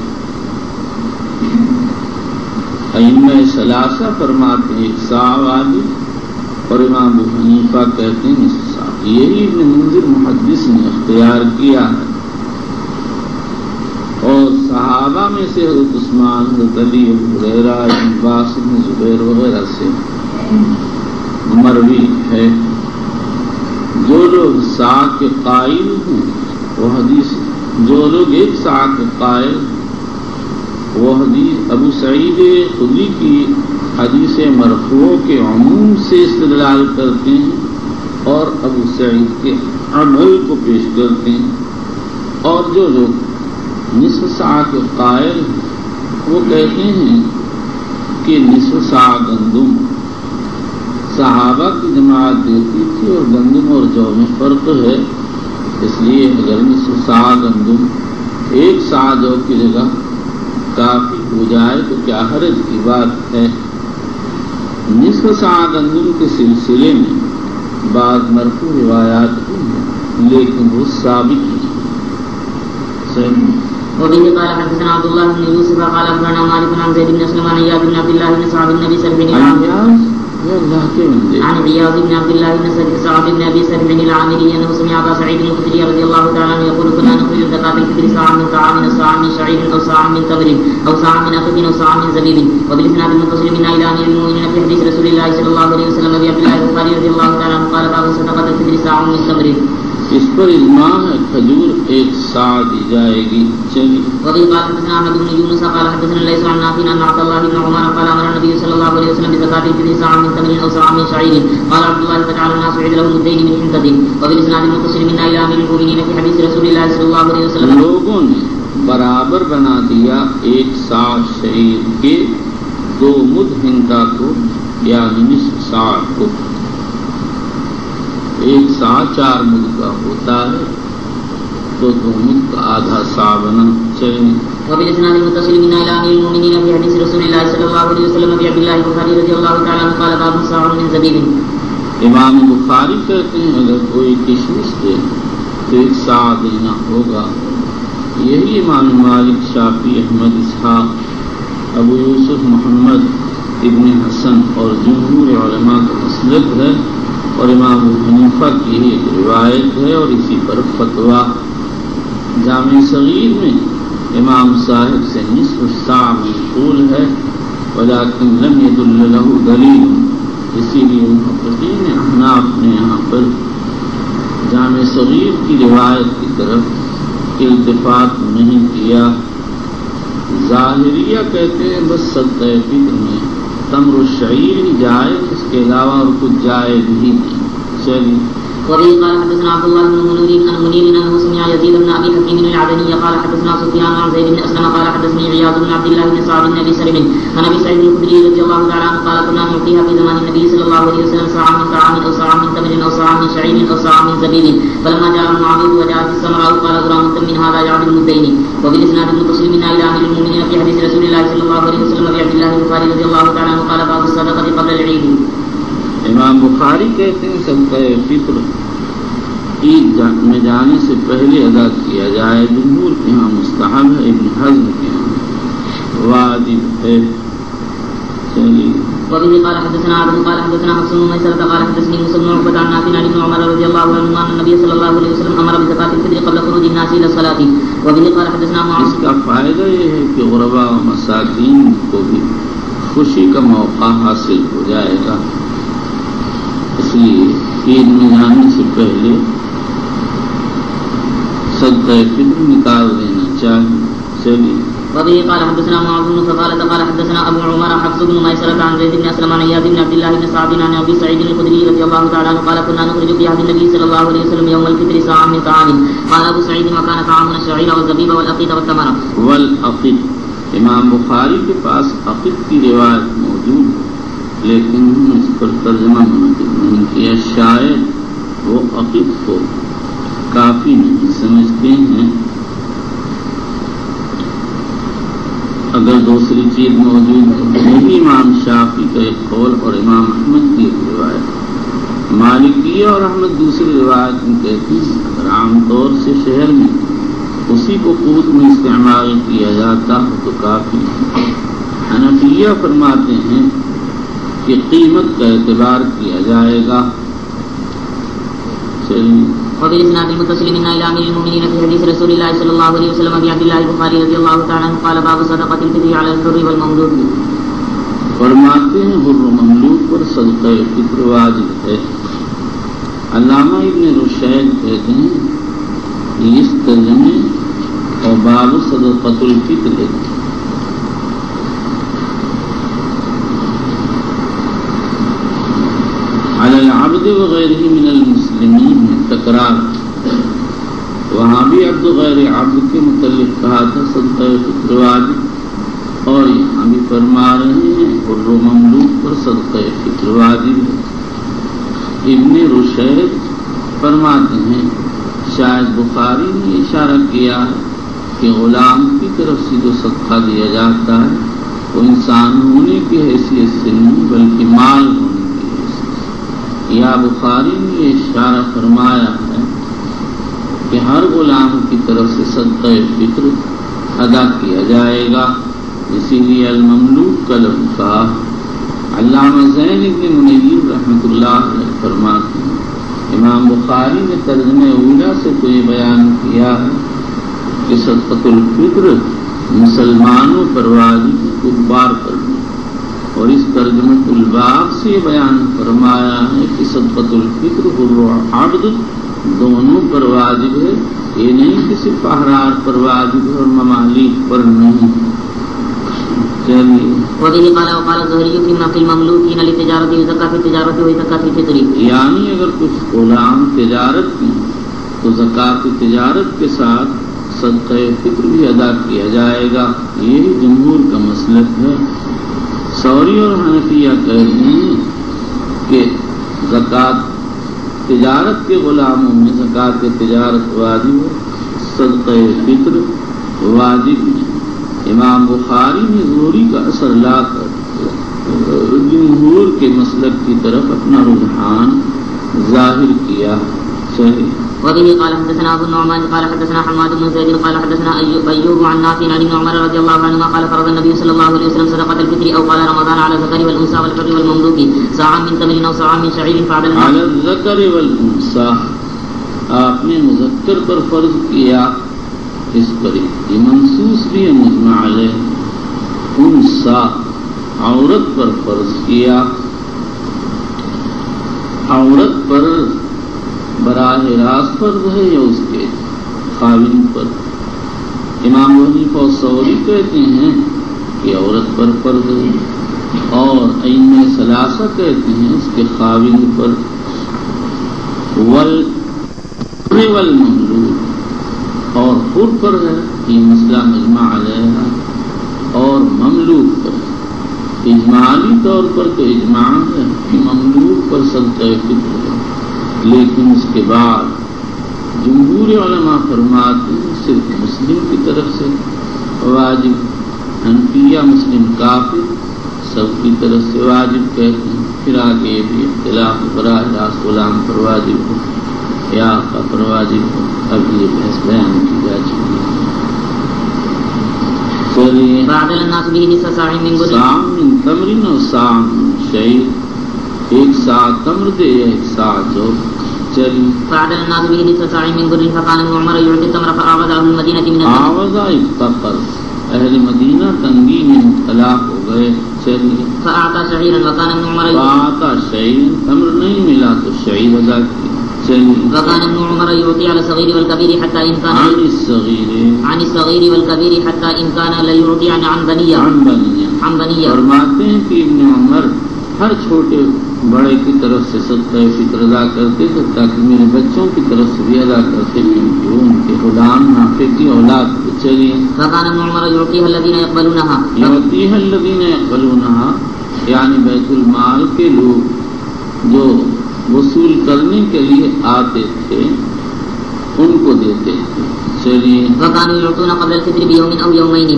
ائمہ ثلاثہ فرماتے ہیں 1 ساع واجب، اور امام ابو حنیفہ کہتے ہیں نصف ساع. یہی ابن منذر محدث نے اختیار کیا ہے. اور صحابہ میں سے حضرت عثمان، حضرت علی، ابو ہریرہ، ابن عباس، ابن زبیر وغیرہ سے مروی ہے. جو لوگ ساع کے قائل ہیں وہ حدیث، جو لوگ 1 ساع کے قائل وہ حدیث ابو سعید خدری کی حدیث مرفوع کے عموم سے استدلال کرتے ہیں اور ابو سعید کے عمل کو پیش کرتے ہیں. اور جو لوگ نصف ساع کے قائل وہ کہتے ہیں کہ نصف ساع گندم صحابہ کی جماعت دیتی تھی اور گندم اور جو میں فرق ہے، اس لیے اگر نصف ساع گندم 1 ساع جو کی جگہ کافی ہو جائے تو کیا حرج کی بات ہے. نصف ساع گندم کے سلسلے میں بعض مرفوع روایات ہیں لیکن وہ ثابت نہیں. وبه قال حدثنا عبد الله بن يوسف قال اخبرنا مالك عن زيد بن اسلم عن اياد بن عبد الله بن سعد بن ابي سرح بن عن عياض بن عبد الله بن سعد بن ابي سرح بن العامري انه سمع ابا سعيد الخدري رضي الله تعالى عنه يقول كنا نخرج زكاة الفطر ساعة من طعام او ساعة من شعير او ساعة من تمر او ساعة من عقد او ساعة من زبيب. وبالاسناد المتصل من الى امير المؤمنين في حديث رسول الله صلى الله عليه وسلم ابي عبد الله البخاري رضي الله تعالى عنه قال باب صدقة الفطر ساعة من تمر. اس پر اجماع ہے کھجور 1 ساع دی جائے گی. چلیے. وبه قال حدثنا احمد بن يونس قال حدثنا ليس عن نافع عن عبد الله بن عمر قال امر النبي صلى الله عليه وسلم بزكاة الفطر ساعة من تمر او ساعة من شعير. قال عبد الله فتعالى الناس عيد له مدين من حنطة. وبالاسناد المتصل من الى امير المؤمنين في حديث رسول الله صلى الله عليه وسلم لوگوں نے برابر بنا دیا 1 ساع شعیر کے 2 مد حنطہ کو یعنی نصف ساع کو. 1 ساع 4 مد کا ہوتا ہے تو 2 مد کا آدھا ساع بنا. چلیے. وبالاسناد المتصل من الى امير المؤمنين في حديث رسول الله صلى الله عليه وسلم ابي عبد الله البخاري رضي الله تعالى عنه قال باب ساع من زبيب. امام بخاری کہتے ہیں اگر کوئی کشمش دے تو 1 ساع دینا ہوگا. یہی امام مالک، شافعی، احمد، اسحاق، ابو یوسف محمد ابن حسن اور جمہور علماء کا مسلک ہے اور امام ابو حنیفہ کی ایک روایت ہے اور اسی پر فتویٰ. جامع صغیر میں امام صاحب سے نصف ساع منقول ہے ولکن لم يدل له دلیل. اسی لیے محققین احناف نے یہاں پر جامع صغیر کی روایت کی طرف التفات نہیں کیا. ظاہریہ کہتے ہیں بس صدقہ فطر میں تمر الشعیر ہی جائز، اس کے علاوہ اور کچھ جائز ہی نہیں. چلیے. وبه قال حدثنا عبد الله بن منير انه سمع يزيد بن ابي حكيم العدني قال حدثنا سفيان عن زيد بن اسلم قال حدثني عياض بن عبد الله بن سعد بن ابي سرح عن ابي سعيد الخدري رضي الله تعالى عنه قال كنا نعطيها في زمان النبي صلى الله عليه وسلم ساعة من طعام او ساعة من تمر او ساعة من شعير او ساعة من زبيب. فلما جاء معاوية وجاءت السمراء قال غرام من هذا يعدل مدين. وبالاسناد المتصل من الى امير المؤمنين في حديث رسول الله صلى الله عليه وسلم ابي عبد الله البخاري رضي الله تعالى عنه قال باب الصدقة قبل العيد. امام بخاری کہتے ہیں صدقہ فطر عید میں جانے سے پہلے ادا کیا جائے. جمہور کے یہاں مستحب ہے، ابن حزم کے یہاں واجب ہے. چلیے. وبه قال حدثنا عبد قال حدثنا حفص بن ميسرة قال حدثني موسى بن عقبة عن نافع عن ابن عمر رضي الله عنهما ان النبي صلى الله عليه وسلم امر بزكاة الفطر قبل خروج الناس الى الصلاة. وبه قال حدثنا معاذ. اس کا فائدہ یہ ہے کہ غرباء و مساکین کو بھی خوشی کا موقع حاصل ہو جائے گا. اس لیے عید میں جانے سے پہلے صدقہ فطر نکال دینا چاہیے. چلیے. وبه قال حدثنا معاذ بن فضالة قال حدثنا ابو عمر حفص بن ميسرة عن زيد بن اسلم عن اياد بن عبد الله بن سعد عن ابي سعيد الخدري رضي الله تعالى عنه قال كنا نخرج في عهد النبي صلى الله عليه وسلم يوم الفطر ساعة من طعام. قال ابو سعيد وكان طعامنا الشعير والزبيب والعقيد والتمر. والعقيد امام بخاری کے پاس عقید کی روایت موجود ہے لیکن اس پر ترجمہ نہیں کیا. شاید وہ عقید کو کافی نہیں سمجھتے ہیں. اگر دوسری چیز موجود ہے. یہی امام شافعی کا ایک قول اور امام احمد کی ایک روایت. مالکیہ اور احمد دوسری روایت میں کہتی ہیں اگر عام طور سے شہر میں اسی کو قوت میں استعمال کیا جاتا ہے تو کافی. حنفیہ فرماتے ہیں کہ قیمت کا اعتبار کیا جائے گا. وبالإسناد المتصل منا إلى أمير المؤمنين في حديث رسول الله صلى الله عليه وسلم أبي عبد الله البخاري رضي الله تعالى عنه قال باب صدقة الفطر على الحر والمملوك. فرماتے ہیں حر و مملوک پر صدقہ فطر واجب ہے. علامہ ابن رشید کہتے ہیں اس ترجمے اور باب صدقۃ الفطر ہے. علی العبد وغیرہ من المسلمین میں تکرار. وہاں بھی عبد غیر عبد کے متعلق کہا تھا صدقہ فطر واجب اور یہاں بھی فرما رہے ہیں حر و مملوک پر صدقہ فطر واجب ہے. ابن رشید فرماتے ہیں شاید بخاری نے اشارہ کیا ہے کہ غلام کی طرف سے جو صدقہ دیا جاتا ہے وہ انسان ہونے کی حیثیت سے نہیں بلکہ مال ہونے کی حیثیت سے. یا بخاری نے اشارہ فرمایا ہے کہ ہر غلام کی طرف سے صدقہ فطر ادا کیا جائے گا. اسی لیے المملوک کا لفظ کہا. علامہ زین بن منیر رحمۃ اللہ علیہ فرماتے ہیں امام بخاری نے ترجمہ اولا سے تو یہ بیان کیا ہے کہ صدقۃ الفطر مسلمانوں پر واجب کفار پر بھی. اور اس ترجمۃ الباب سے یہ بیان فرمایا ہے کہ صدقۃ الفطر حر و عبد دونوں پر واجب ہے. یہ نہیں کہ صرف احرار پر واجب ہے اور ممالک پر نہیں. وبه قال وقال الزهري في نقل المملوكين للتجارة يزكى في التجارة ويزكى في الفطر. یعنی اگر کچھ غلام تجارت کی تو زکوٰۃ تجارت کے ساتھ صدقہ فطر بھی ادا کیا جائے گا. یہی جمہور کا مسلک ہے. ثوری اور حنفیہ کہتے ہیں کہ زکوٰۃ تجارت کے غلاموں میں زکوٰۃ تجارت واجب ہے, صدقہ فطر واجب ہے. امام بخاری نے زہری کا اثر لا کر جمہور کے مسلک کی طرف اپنا رجحان ظاہر کیا. وبه قال حدثنا ابو النعمان قال حدثنا حماد بن زيد قال حدثنا ايوب عن نافع عن ابن عمر رضي الله عنهما قال فرض النبي صلى الله عليه وسلم صدقة الفطر او قال رمضان على الذكر والانثى والحر والمملوك صاعا من تمر او صاعا من شعير فعدل على الذكر والانثى آپ نے مذکر پر فرض کیا. اس پر یہ منصوص بھی ہے مجمع علیہ. انثى عورت پر فرض کیا. عورت پر براہ راست فرض ہے یا اس کے خاوند پر؟ امام حنیفہ اور ثوری کہتے ہیں کہ عورت پر فرض ہے اور ائمہ ثلاثہ کہتے ہیں اس کے خاوند پر. والمملوک اور حر پر ہے, یہ مسئلہ مجمع علیہ ہے, اور مملوک پر اجمالی طور پر تو اجماع ہے کہ مملوک پر صدقہ فطر ہے. لیکن اس کے بعد جمہور علماء فرماتے ہیں صرف مسلم کی طرف سے واجب. حنفیہ مسلم کافر سب کی طرف سے واجب کہتے ہیں. پھر آگے بھی اختلاف براہ راست غلام پر واجب ہو یا آقا پر واجب ہو, اب یہ بحث بیان کی جا چکی ہے. چلیے سام من تمرین و سام شعیر, ایک سا تمر دے یا ایک سا جو. چلیے فعدل الناس به نصف ساع من بر فقال ابن عمر يعطي التمر فأعوذ أهل المدينة من آوذ افتقر, اہل مدینہ تنگی میں مبتلا ہو گئے. چلیے فأعطى شعيرا وكان ابن عمر فأعطى شعيرا, تمر نہیں ملا تو شعیر ادا کیا. وكان ابن عمر يعطي على الصغير والكبير حتى إن كان عن الصغير والكبير حتى إن كان لا يعطي عن بنية. فرماتے ہیں کہ ابن عمر ہر چھوٹے بڑے کی طرف سے صدقہ فطر ادا کرتے تھے تاکہ میرے بچوں کی طرف سے بھی ادا کرتے کیونکہ وہ ان کے غلام نافع کی اولاد کو. چلیے وكان ابن عمر يعطيها الذين يقبلونها یعنی بیت المال کے لوگ جو وصول کرنے کے لیے آتے تھے ان کو دیتے تھے. چلیے وكانوا يعطون قبل الفطر بيوم أو يومين.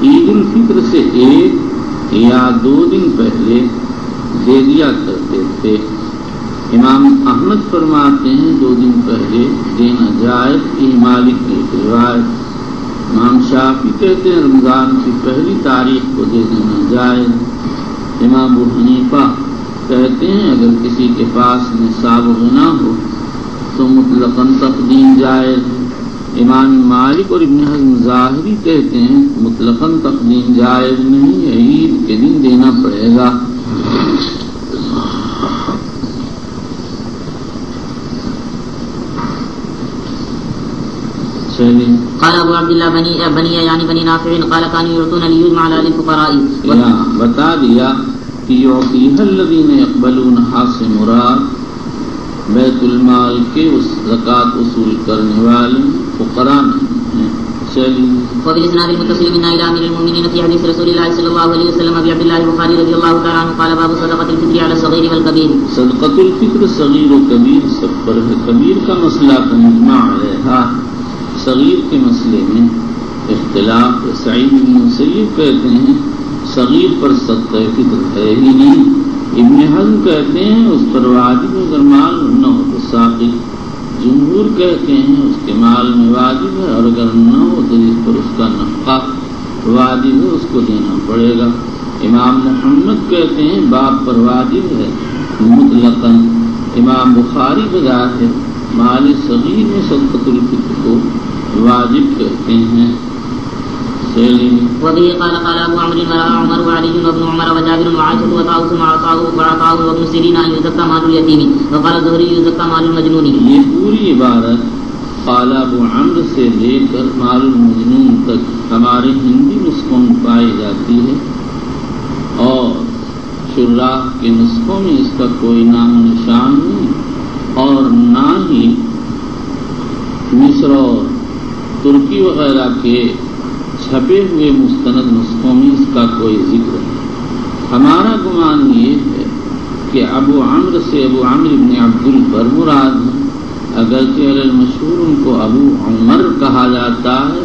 عید الفطر سے 1 یا 2 دن پہلے دے دیا کرتے تھے. امام احمد فرماتے ہیں 2 دن پہلے دینا جائز، یہ مالک کی روایت. امام شافعی کہتے ہیں رمضان کی پہلی تاریخ کو دے دینا جائز. امام ابو حنیفہ کہتے ہیں اگر کسی کے پاس نصاب غنا ہو تو مطلقاً تقدیم جائز. امام مالک اور ابن حزم ظاہری کہتے ہیں مطلقاً تقدیم جائز نہیں ہے، عید کے دن دینا پڑے گا. قال ابو عبد الله بني يعني بني نافع قال كانوا يعطون ليجمع على الفقراء. بتا دیا کہ يعطيها الذين يقبلونها سے مراد بیت المال کے زکوٰۃ وصول کرنے والے فقراء ہیں. چلیے وبالاسناد المتصل منا الى امير المؤمنين في حديث رسول الله صلى الله عليه وسلم ابي عبد الله البخاري رضي الله تعالى عنه قال باب صدقة الفطر على الصغير والكبير. صدقۃ الفطر صغیر و کبیر سب پر ہے. کبیر کا مسئلہ تو مجمع علیہ، صغیر کے مسئلے میں اختلاف. سعید بن مسیب کہتے ہیں صغیر پر صدقہ فطر ہے ہی نہیں. ابن حزم کہتے ہیں اس پر واجب اگر مال نہ ہو تو ساقی. جمہور کہتے ہیں اس کے مال میں واجب ہے اور اگر نہ ہو تو جس پر اس کا نفقہ واجب ہے اس کو دینا پڑے گا. امام محمد کہتے ہیں باپ پر واجب ہے مطلقاً. امام بخاری بجائے ہے مال صغیر میں صدقۃ الفطر کو واجب کہتے ہیں. وبه قال ابو عمرو عمر وعلي وابن عمر وجابر وعائشة وطاووس وعطاء وابن سيرين ان يزكى مال اليتيم وقال الزهري يزكى مال المجنون. یہ پوری عبارت قال ابو عمرو سے لے کر مال المجنون تک ہمارے ہندی نسخوں میں پائی جاتی ہے اور شراح کے نسخوں میں اس کا کوئی نام و نشان نہیں اور نہ ہی مصر اور ترکی وغیرہ کے چھپے ہوئے مستند نسخوں میں اس کا کوئی ذکر ہے. ہمارا گمان یہ ہے کہ ابو عمرو سے ابو عمرو بن عبد البر مراد ہیں، اگرچہ المشہور ان کو ابو عمر کہا جاتا ہے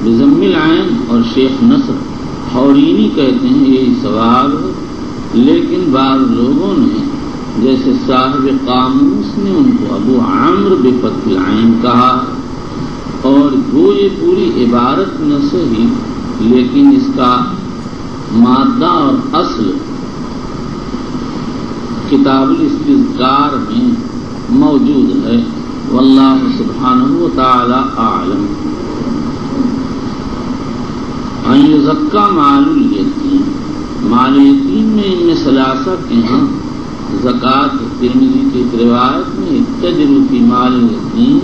بضم العین، اور شیخ نصر حورینی کہتے ہیں یہی صواب ہے. لیکن بعض لوگوں نے جیسے صاحب قاموس نے ان کو ابو عمرو بفتح العین کہا اور وہ یہ پوری عبارت نہ صحیح لیکن اس کا مادہ اور اصل کتاب الاستذکار میں موجود ہے. واللہ سبحانہ وتعالی اعلم. ان یزکا مال الیتیم، مال یتیم میں ان میں ثلاثہ کے ہیں زکوٰۃ. ترمذی کی روایت میں تجری فی مال الیتیم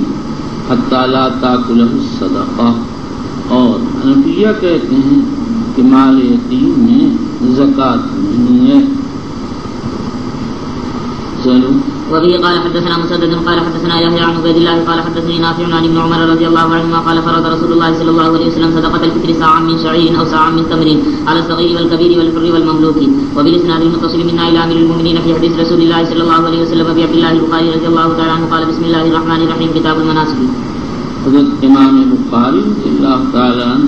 حتی لا تاکلہ الصدقہ، اور حنفیہ کہتے ہیں کہ مال یتیم میں زکوٰۃ نہیں ہے. چلو وبه قال حدثنا مسدد قال حدثنا يحيى عن عبيد الله قال حدثني نافع عن ابن عمر رضي الله عنهما قال فرض رسول الله صلى الله عليه وسلم صدقة الفطر ساعا من شعير او ساعا من تمر على الصغير والكبير والحر والمملوك. وبالاسناد المتصل منا الى امير المؤمنين في حديث رسول الله صلى الله عليه وسلم ابي عبد الله البخاري رضي الله تعالى عنه قال بسم الله الرحمن الرحيم كتاب المناسك. حضرت امام بخاری رضی اللہ تعالیٰ عنہ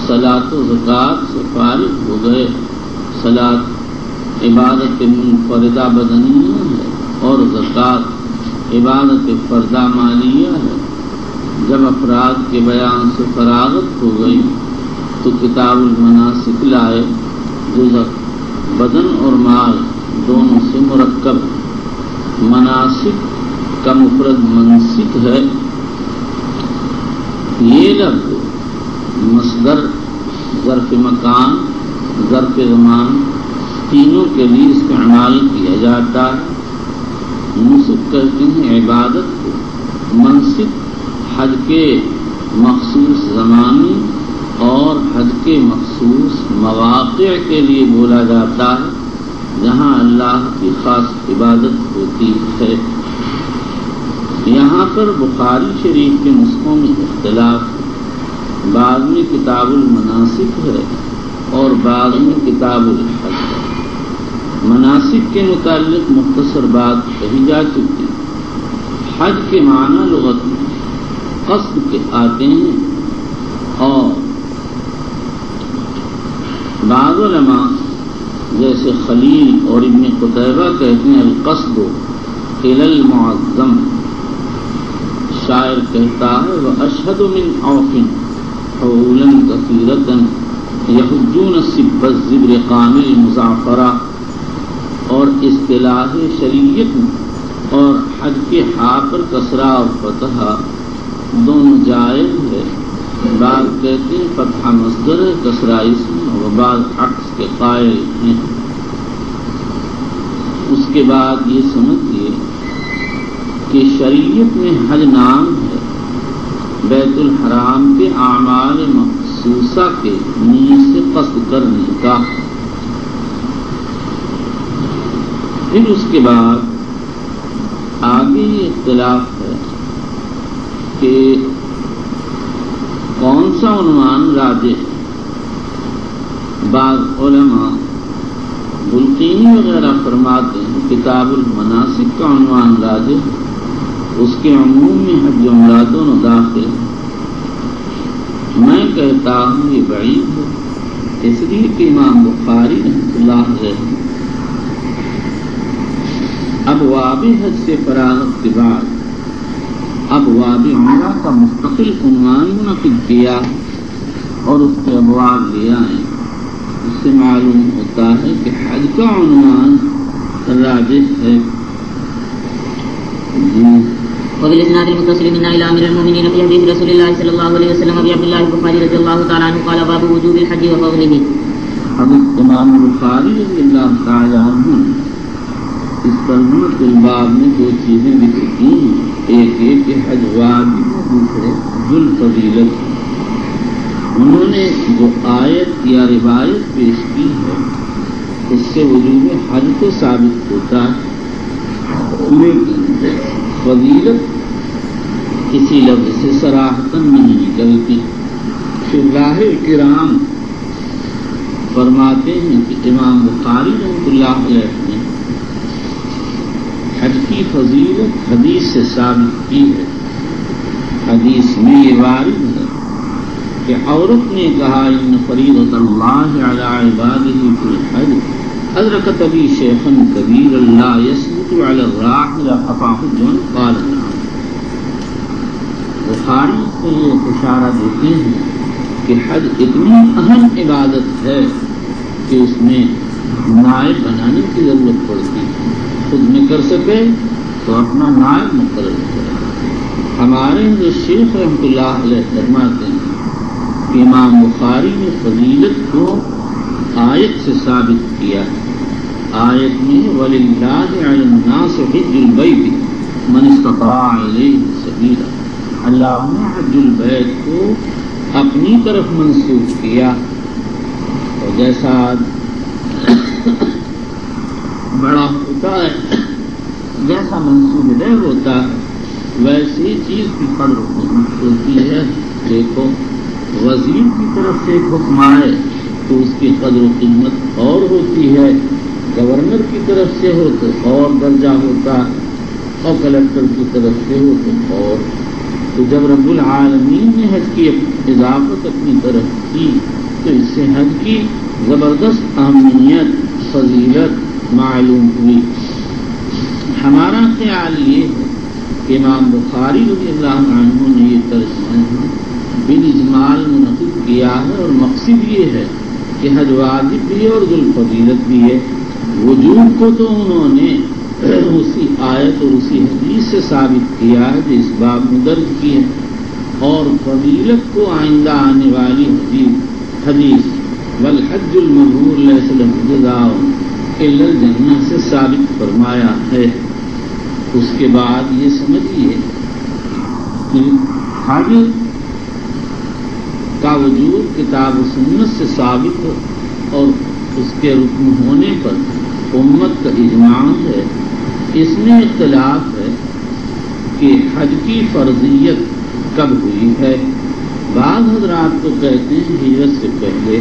صلاۃ و زکوٰۃ سے فارغ ہو گئے. صلاۃ عبادت منفردہ بدنیہ ہے اور زکوٰۃ عبادت فردہ مالیہ ہے. جب افراد کے بیان سے فراغت ہو گئی تو کتاب المناسک لائے جو بدن اور مال دونوں سے مرکب. مناسک کا مفرد منسک ہے. یہ لفظ مصدر، ظرف مکان، ظرف زمان تینوں کے لیے استعمال کیا جاتا ہے. نسک کہتے ہیں عبادت کو. منسک حج کے مخصوص زمانے اور حج کے مخصوص مواقع کے لیے بولا جاتا ہے جہاں اللہ کی خاص عبادت ہوتی ہے. یہاں پر بخاری شریف کے نسخوں میں اختلاف ہے. بعض میں کتاب المناسک ہے اور بعض میں کتاب الحج ہے. مناسک کے متعلق مختصر بات کہی جا چکی. حج کے معنی لغت میں قصد کے آتے ہیں، اور بعض علماء جیسے خلیل اور ابن قتیبہ کہتے ہیں القصد الی المعظم. شاعر کہتا ہے واشهد من عوف حولا كثيرة يحجون السب الزبر قامل مزعفرا. اور اصطلاح شریعت اور حج کے ہا پر کسرہ اور فتح دونوں جائز ہے. بعض کہتے ہیں فتح مصدر ہے کسرہ اسم، اور بعض عکس کے قائل ہیں. اس کے بعد یہ سمجھیے کہ شریعت میں حج نام ہے بیت الحرام کے اعمال مخصوصہ کے نیت سے قصد کرنے کا. پھر اس کے بعد آگے یہ اختلاف ہے کہ کون سا عنوان راجح ہے. بعض علماء بلقینی وغیرہ فرماتے ہیں کتاب المناسک کا عنوان راجح ہے، اس کے عموم میں حج و عمرہ دونوں داخل ہیں. میں کہتا ہوں یہ بعید ہے، اس لیے کہ امام بخاری رحمۃ اللہ علیہ ابواب حج سے فراغت کے بعد ابواب عمرہ کا مستقل عنوان منعقد کیا اور اس کے ابواب لے آئے. اس سے معلوم ہوتا ہے کہ حج کا عنوان راجح ہے. وبالاسناد المتصل منا الى امير المؤمنين في حديث رسول الله صلى الله عليه وسلم ابي عبد الله البخاري رضي الله تعالى عنه قال باب وجوب الحج وفضله. حضرت امام بخاری رضی اللہ تعالی عنہ اس ترجمۃ الباب میں دو چیزیں ذکر کی ہیں، ایک یہ کہ حج واجب ہے، دوسرے ذو الفضیلت. انہوں نے جو آیت یا روایت پیش کی ہے اس سے وجوب حج تو ثابت ہوتا ہے، لیکن فضیلت کسی لفظ سے صراحتاً نہیں نکلتی. شراح کرام فرماتے ہیں کہ امام بخاری رحمۃ اللہ علیہ نے حج کی فضیلت حدیث سے ثابت کی ہے. حدیث میں یہ وارد ہے کہ عورت نے کہا ان فریضۃ اللہ علی عبادہ فی الحج ادرکت ابی شیخا کبیرا لا یثبت علی الراحل قطع حج قال نعم. بخاری سے یہ اشارہ دیتے ہیں کہ حج اتنی اہم عبادت ہے کہ اس میں نائب بنانے کی ضرورت پڑتی ہے. خود میں کر سکے تو اپنا نائب مقرر کرے. ہمارے جو شیخ رحمۃ اللہ علیہ فرماتے ہیں کہ امام بخاری نے فضیلت کو آیت سے ثابت کیا. آیت میں وَلِلَّهِ عَلَى النَّاسِ حِجُّ الْبَيْتِ مَنِ اسْتَطَاعَ إِلَيْهِ سَبِيلًا. اللہ نے حج البیت کو اپنی طرف منسوخ کیا. اور جیسا بڑا ہوتا ہے، جیسا منصوب لے ہوتا ہے، ویسی چیز کی قدر ہوتی ہے. دیکھو وزیر کی طرف سے ایک حکم آئے تو اس کی قدر و قیمت اور ہوتی ہے، گورنر کی طرف سے ہو تو اور درجہ ہوتا ہے، اور کلکٹر کی طرف سے ہو تو اور. تو جب رب العالمین نے حج کی اضافت اپنی طرف کی تو اس سے حج کی زبردست اہمیت فضیلت معلوم ہوئی. ہمارا خیال یہ ہے کہ امام بخاری رضی اللہ عنہ نے یہ ترجمہ بالاجمال منعقد کیا ہے، اور مقصد یہ ہے کہ حج واجب بھی ہے اور ذو الفضیلت بھی ہے. وجوب کو تو انہوں نے اسی آیت اور اسی حدیث سے ثابت کیا ہے جو اس باب میں درج کی ہے، اور فضیلت کو آئندہ آنے والی حدیث والحج المبرور لیس له جزاء الا الجنہ سے ثابت فرمایا ہے. اس کے بعد یہ سمجھیے کہ حج کا وجود کتاب و سنت سے ثابت ہو اور اس کے رکن ہونے پر امت کا اجماع ہے. اس میں اختلاف ہے کہ حج کی فرضیت کب ہوئی ہے. بعض حضرات تو کہتے ہیں ہجرت سے پہلے،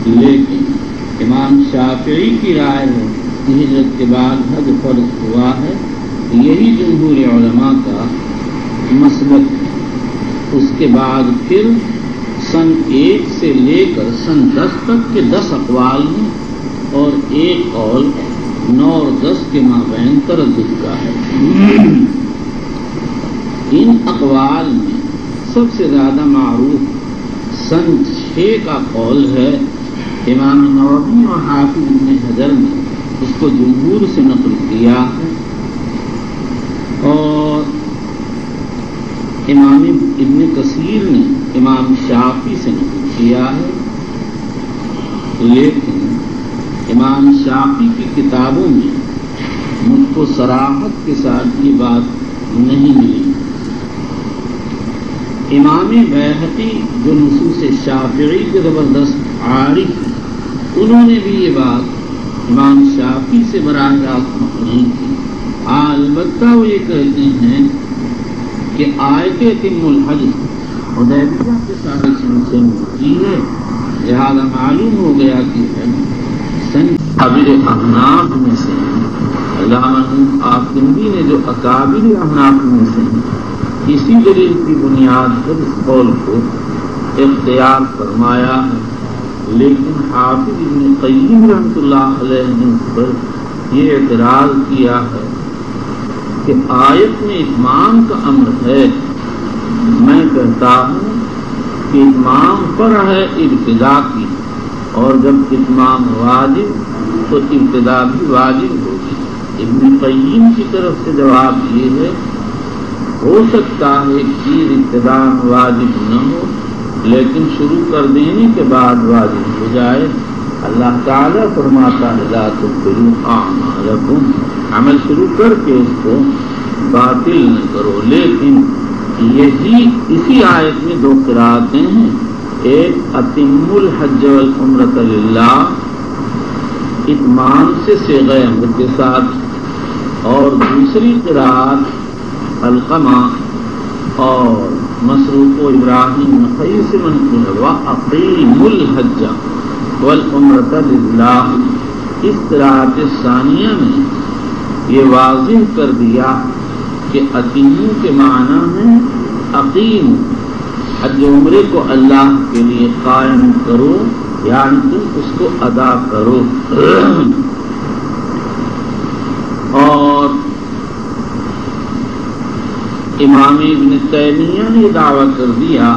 لیکن امام شافعی کی رائے ہے کہ ہجرت کے بعد حج فرض ہوا ہے. یہی جمہور علماء کا مسلک ہے. اس کے بعد پھر سن 1 سے لے کر سن 10 تک کے 10 اقوال ہیں اور ایک قول 9 اور 10 کے مابین تردد کا ہے۔ ان اقوال میں سب سے زیادہ معروف سن 6 کا قول ہے۔ امام نووی اور حافظ ابن حجر نے اس کو جمہور سے نقل کیا ہے اور امام ابن کثیر نے امام شافعی سے نقل کیا ہے، لیکن امام شافعی کی کتابوں میں مجھ کو صراحت کے ساتھ یہ بات نہیں ملی۔ امام بیہقی جو نصوص شافعی کے زبردست عارف ہیں، انہوں نے بھی یہ بات امام شافعی سے براہ راست نقل نہیں کی۔ البتہ وہ یہ کہتے ہیں کہ آیت تم الحج حدیبیہ کے سارے سے ملتی ہے، لہذا معلوم ہو گیا کہ اکابر احناف میں سے علامہ آفندی نے جو اکابر احناف میں سے اسی دلیل کی بنیاد پر اس قول کو اختیار فرمایا ہے، لیکن حافظ ابن قیم رحمۃ اللہ علیہ نے اس پر یہ اعتراض کیا ہے کہ آیت میں اتمام کا امر ہے۔ میں کہتا ہوں کہ اتمام فرع ہے ابتدا کی، اور جب اتمام واجب تو ابتدا بھی واجب ہوگی۔ ابن قیم کی طرف سے جواب یہ ہے، ہو سکتا ہے کہ ابتدا واجب نہ ہو لیکن شروع کر دینے کے بعد واجب ہو جائے۔ اللہ تعالیٰ فرماتا ہے لا تبطلوا اعمالکم، عمل شروع کر کے اس کو باطل نہ کرو، لیکن اسی آیت میں 2 قرأتیں ہیں، ایک اتم الحج والعمرۃ للہ اتمام سے صیغہ امر کے ساتھ، اور دوسری قرأت علقمہ اور مسروق و ابراہیم نخعی سے منقول ہے وَأَقِیمُوا الْحَجَّ وَالْعُمْرَةَ لِلَّهِ۔ اس قرأت ثانیہ میں یہ واضح کر دیا کہ اتیمو کے معنی ہے اقیم، حج عمرے کو اللہ کے لیے قائم کرو، یعنی تم اس کو ادا کرو۔ اور امام ابن تیمیہ نے دعویٰ کر دیا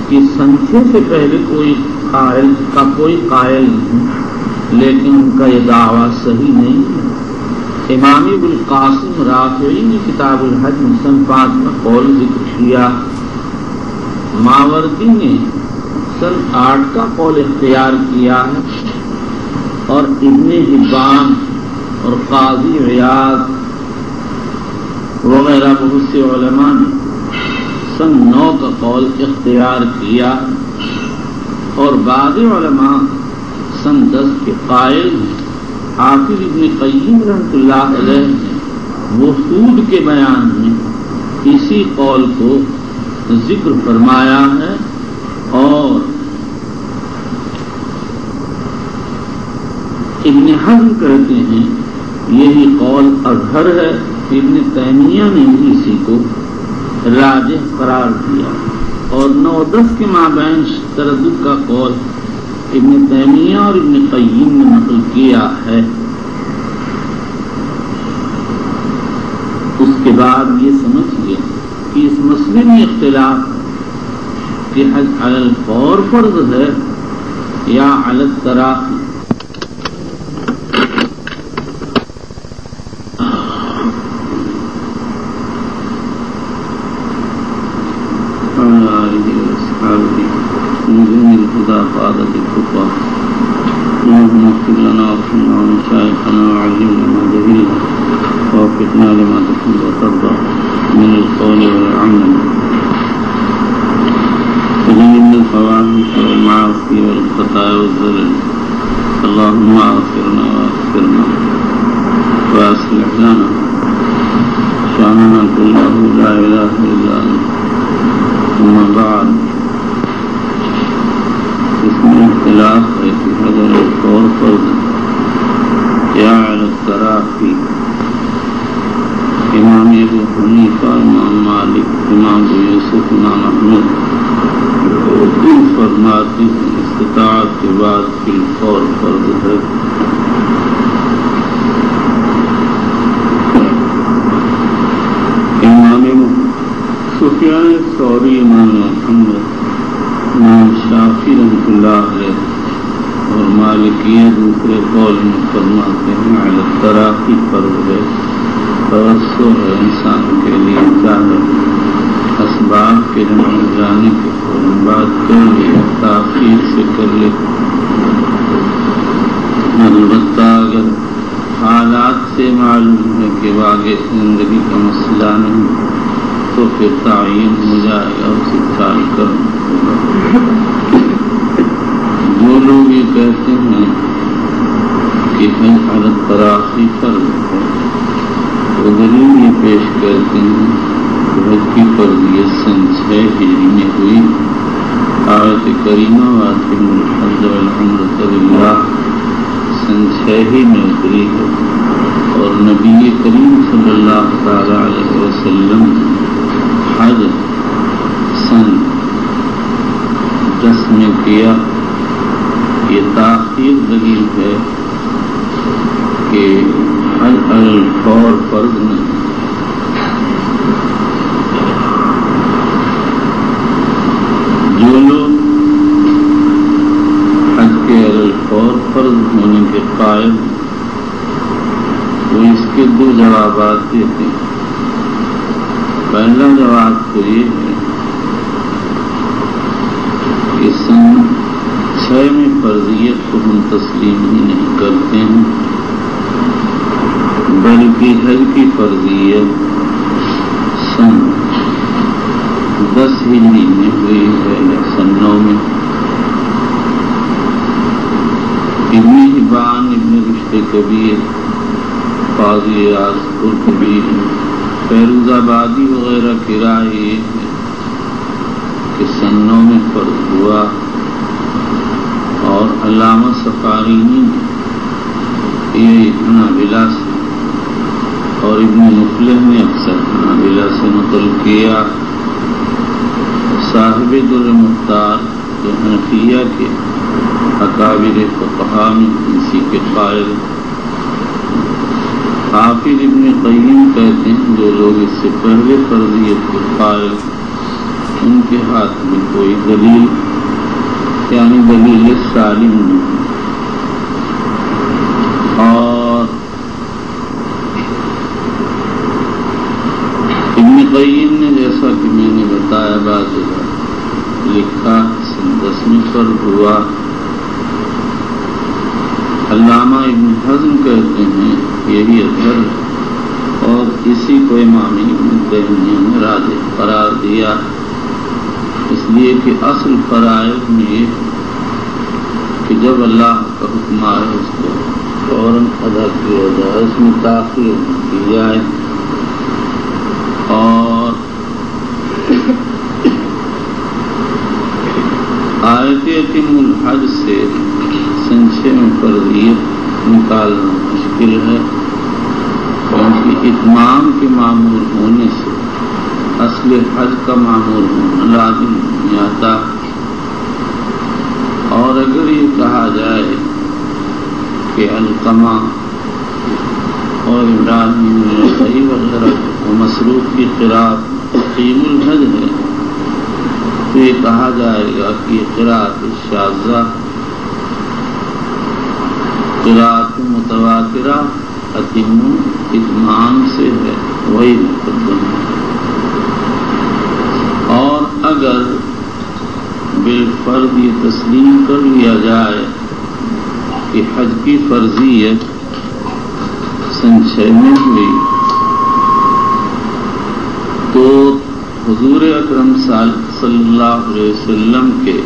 کہ سنچے سے پہلے کوئی قائل نہیں، لیکن ان کا یہ دعویٰ صحیح نہیں ہے۔ امام ابو القاسم رافعی نے کتاب الحج میں سن 5 کا قول ذکر کیا، ماوردی نے سن 8 کا قول اختیار کیا ہے، اور ابن حبان اور قاضی عیاض وغیرہ بہت سے علماء نے سن 9 کا قول اختیار کیا، اور بعض علماء سن 10 کے قائل ہیں۔ حافظ ابن قیم رحمۃ اللہ علیہ نے وفود کے بیان میں اسی قول کو ذکر فرمایا ہے، اور ابن حزم کہتے ہیں یہی قول اظہر ہے۔ ابن تیمیہ نے بھی اسی کو راجح قرار دیا، اور 9-10 کے مابین تردد کا قول ابن تیمیہ اور ابن قیم نے نقل کیا ہے۔ اس کے بعد یہ سمجھ لیا کہ اس مسئلے میں اختلاف ہے کہ حج علی الفور فرض ہے یا علی التراخی۔ اللهم اغفر لنا وارحمنا ومشايخنا وعلمنا ما جهلنا ووفقنا لما تحب وترضى من القول والعمل وجنبنا الفواحش والمعاصي والخطايا والزلل. اللهم اغفرنا واغفرنا واصلح لنا شأننا كله لا اله الا انت. ثم بعد، اس میں اختلاف ہے کہ حضر الفور فرض یا علی التراخی، امام ابو حنیفہ، امام مالک، امام ابو یوسف، امام احمد فرماتے ہیں استطاعت کے بعد فی الفور فرض ہے۔ امام سفیان ثوری، امام محمد، امام شافعی رحمۃ اللہ علیہ اور مالکیہ دوسرے قول میں فرماتے ہیں علی التراخی فرض ہے، توسع ہے انسان کے لیے، چاہے اسباب کے جمع جانے کے فوراً بعد کر لے، تاخیر سے کر لے۔ البتہ اگر حالات سے معلوم ہے کہ واقع زندگی کا مسئلہ نہیں تو پھر تعین ہو جائے گا، اسے ٹال کر جو لوگ یہ کہتے ہیں کہ حج علی التراخی فرض ہے، وہ دلیل یہ پیش کرتے ہیں کہ حج کی فرضیت سن 6 ہجری میں ہوئی۔ آیت کریمہ وَأَتِمُّ الْحَجَّ وَالْعُمْرَةَ لِلَّهِ سن 6 ہی میں اتری ہے، اور نبی کریم صلی اللہ تعالی علیہ وسلم حج سن 10 میں کیا۔ یہ تاخیر دلیل ہے کہ حج علی الفور فرض نہیں۔ جو لوگ حج کے علی الفور فرض ہونے کے قائل وہ اس کے 2 جوابات دیتے ہیں۔ پہلا جواب تو یہ ہے کہ سن 6 میں فرضیت کو ہم تسلیم ہی نہیں کرتے ہیں، بلکہ حج کی فرضیت سن 10 ہجری میں ہوئی ہے یا سن 9 میں۔ ابن حبان، ابن رشد کبیر، قاضی اعظم قرطبی، فیروز آبادی وغیرہ کی رائے یہ ہے کہ سن 9 میں فرض ہوا، اور علامہ سفارینی نے یہ حنابلہ سے اور ابن مفلح نے اکثر حنابلہ سے نقل کیا۔ صاحب در مختار جو حنفیہ کے اکابر فقہا میں اسی کے قائل۔ حافظ ابن قیم کہتے ہیں جو لوگ اس سے پہلے فرضیت کے قائل ان کے ہاتھ میں کوئی دلیل یعنی دلیل سالم نہیں۔ اور ابن قیم نے جیسا کہ میں نے بتایا بعض جگہ لکھا سن 10 میں فرض ہوا۔ علامہ ابن حزم کہتے ہیں یہی اثر ہے، اور اسی کو امام ابن تیمیہ نے راجح قرار دیا، اس لیے کہ اصل فرائض میں یہ کہ جب اللہ کا حکم آئے اس کو فوراً ادا کیا جائے، اس میں تاخیر نہ کی جائے۔ اور آیت اتم الحج سے سن 6 میں فرضیت نکالنا مشکل ہے، کیونکہ اتمام کے معمول ہونے سے اصل حج کا معمول ہونا لازم نہیں آتا۔ اور اگر یہ کہا جائے کہ علقمہ اور ابراہیم النخعی وغیرہ و مسروق کی قراءت تقیم الحج ہے تو یہ کہا جائے گا کہ یہ قراءت شاذہ، قراءت متواترہ اتمام سے ہے، وہی مقدم ہے۔ اور اگر بالفرض یہ تسلیم کر لیا جائے کہ حج کی فرضیت سن 6 میں ہوئی تو حضور اکرم صلی اللہ علیہ وسلم کے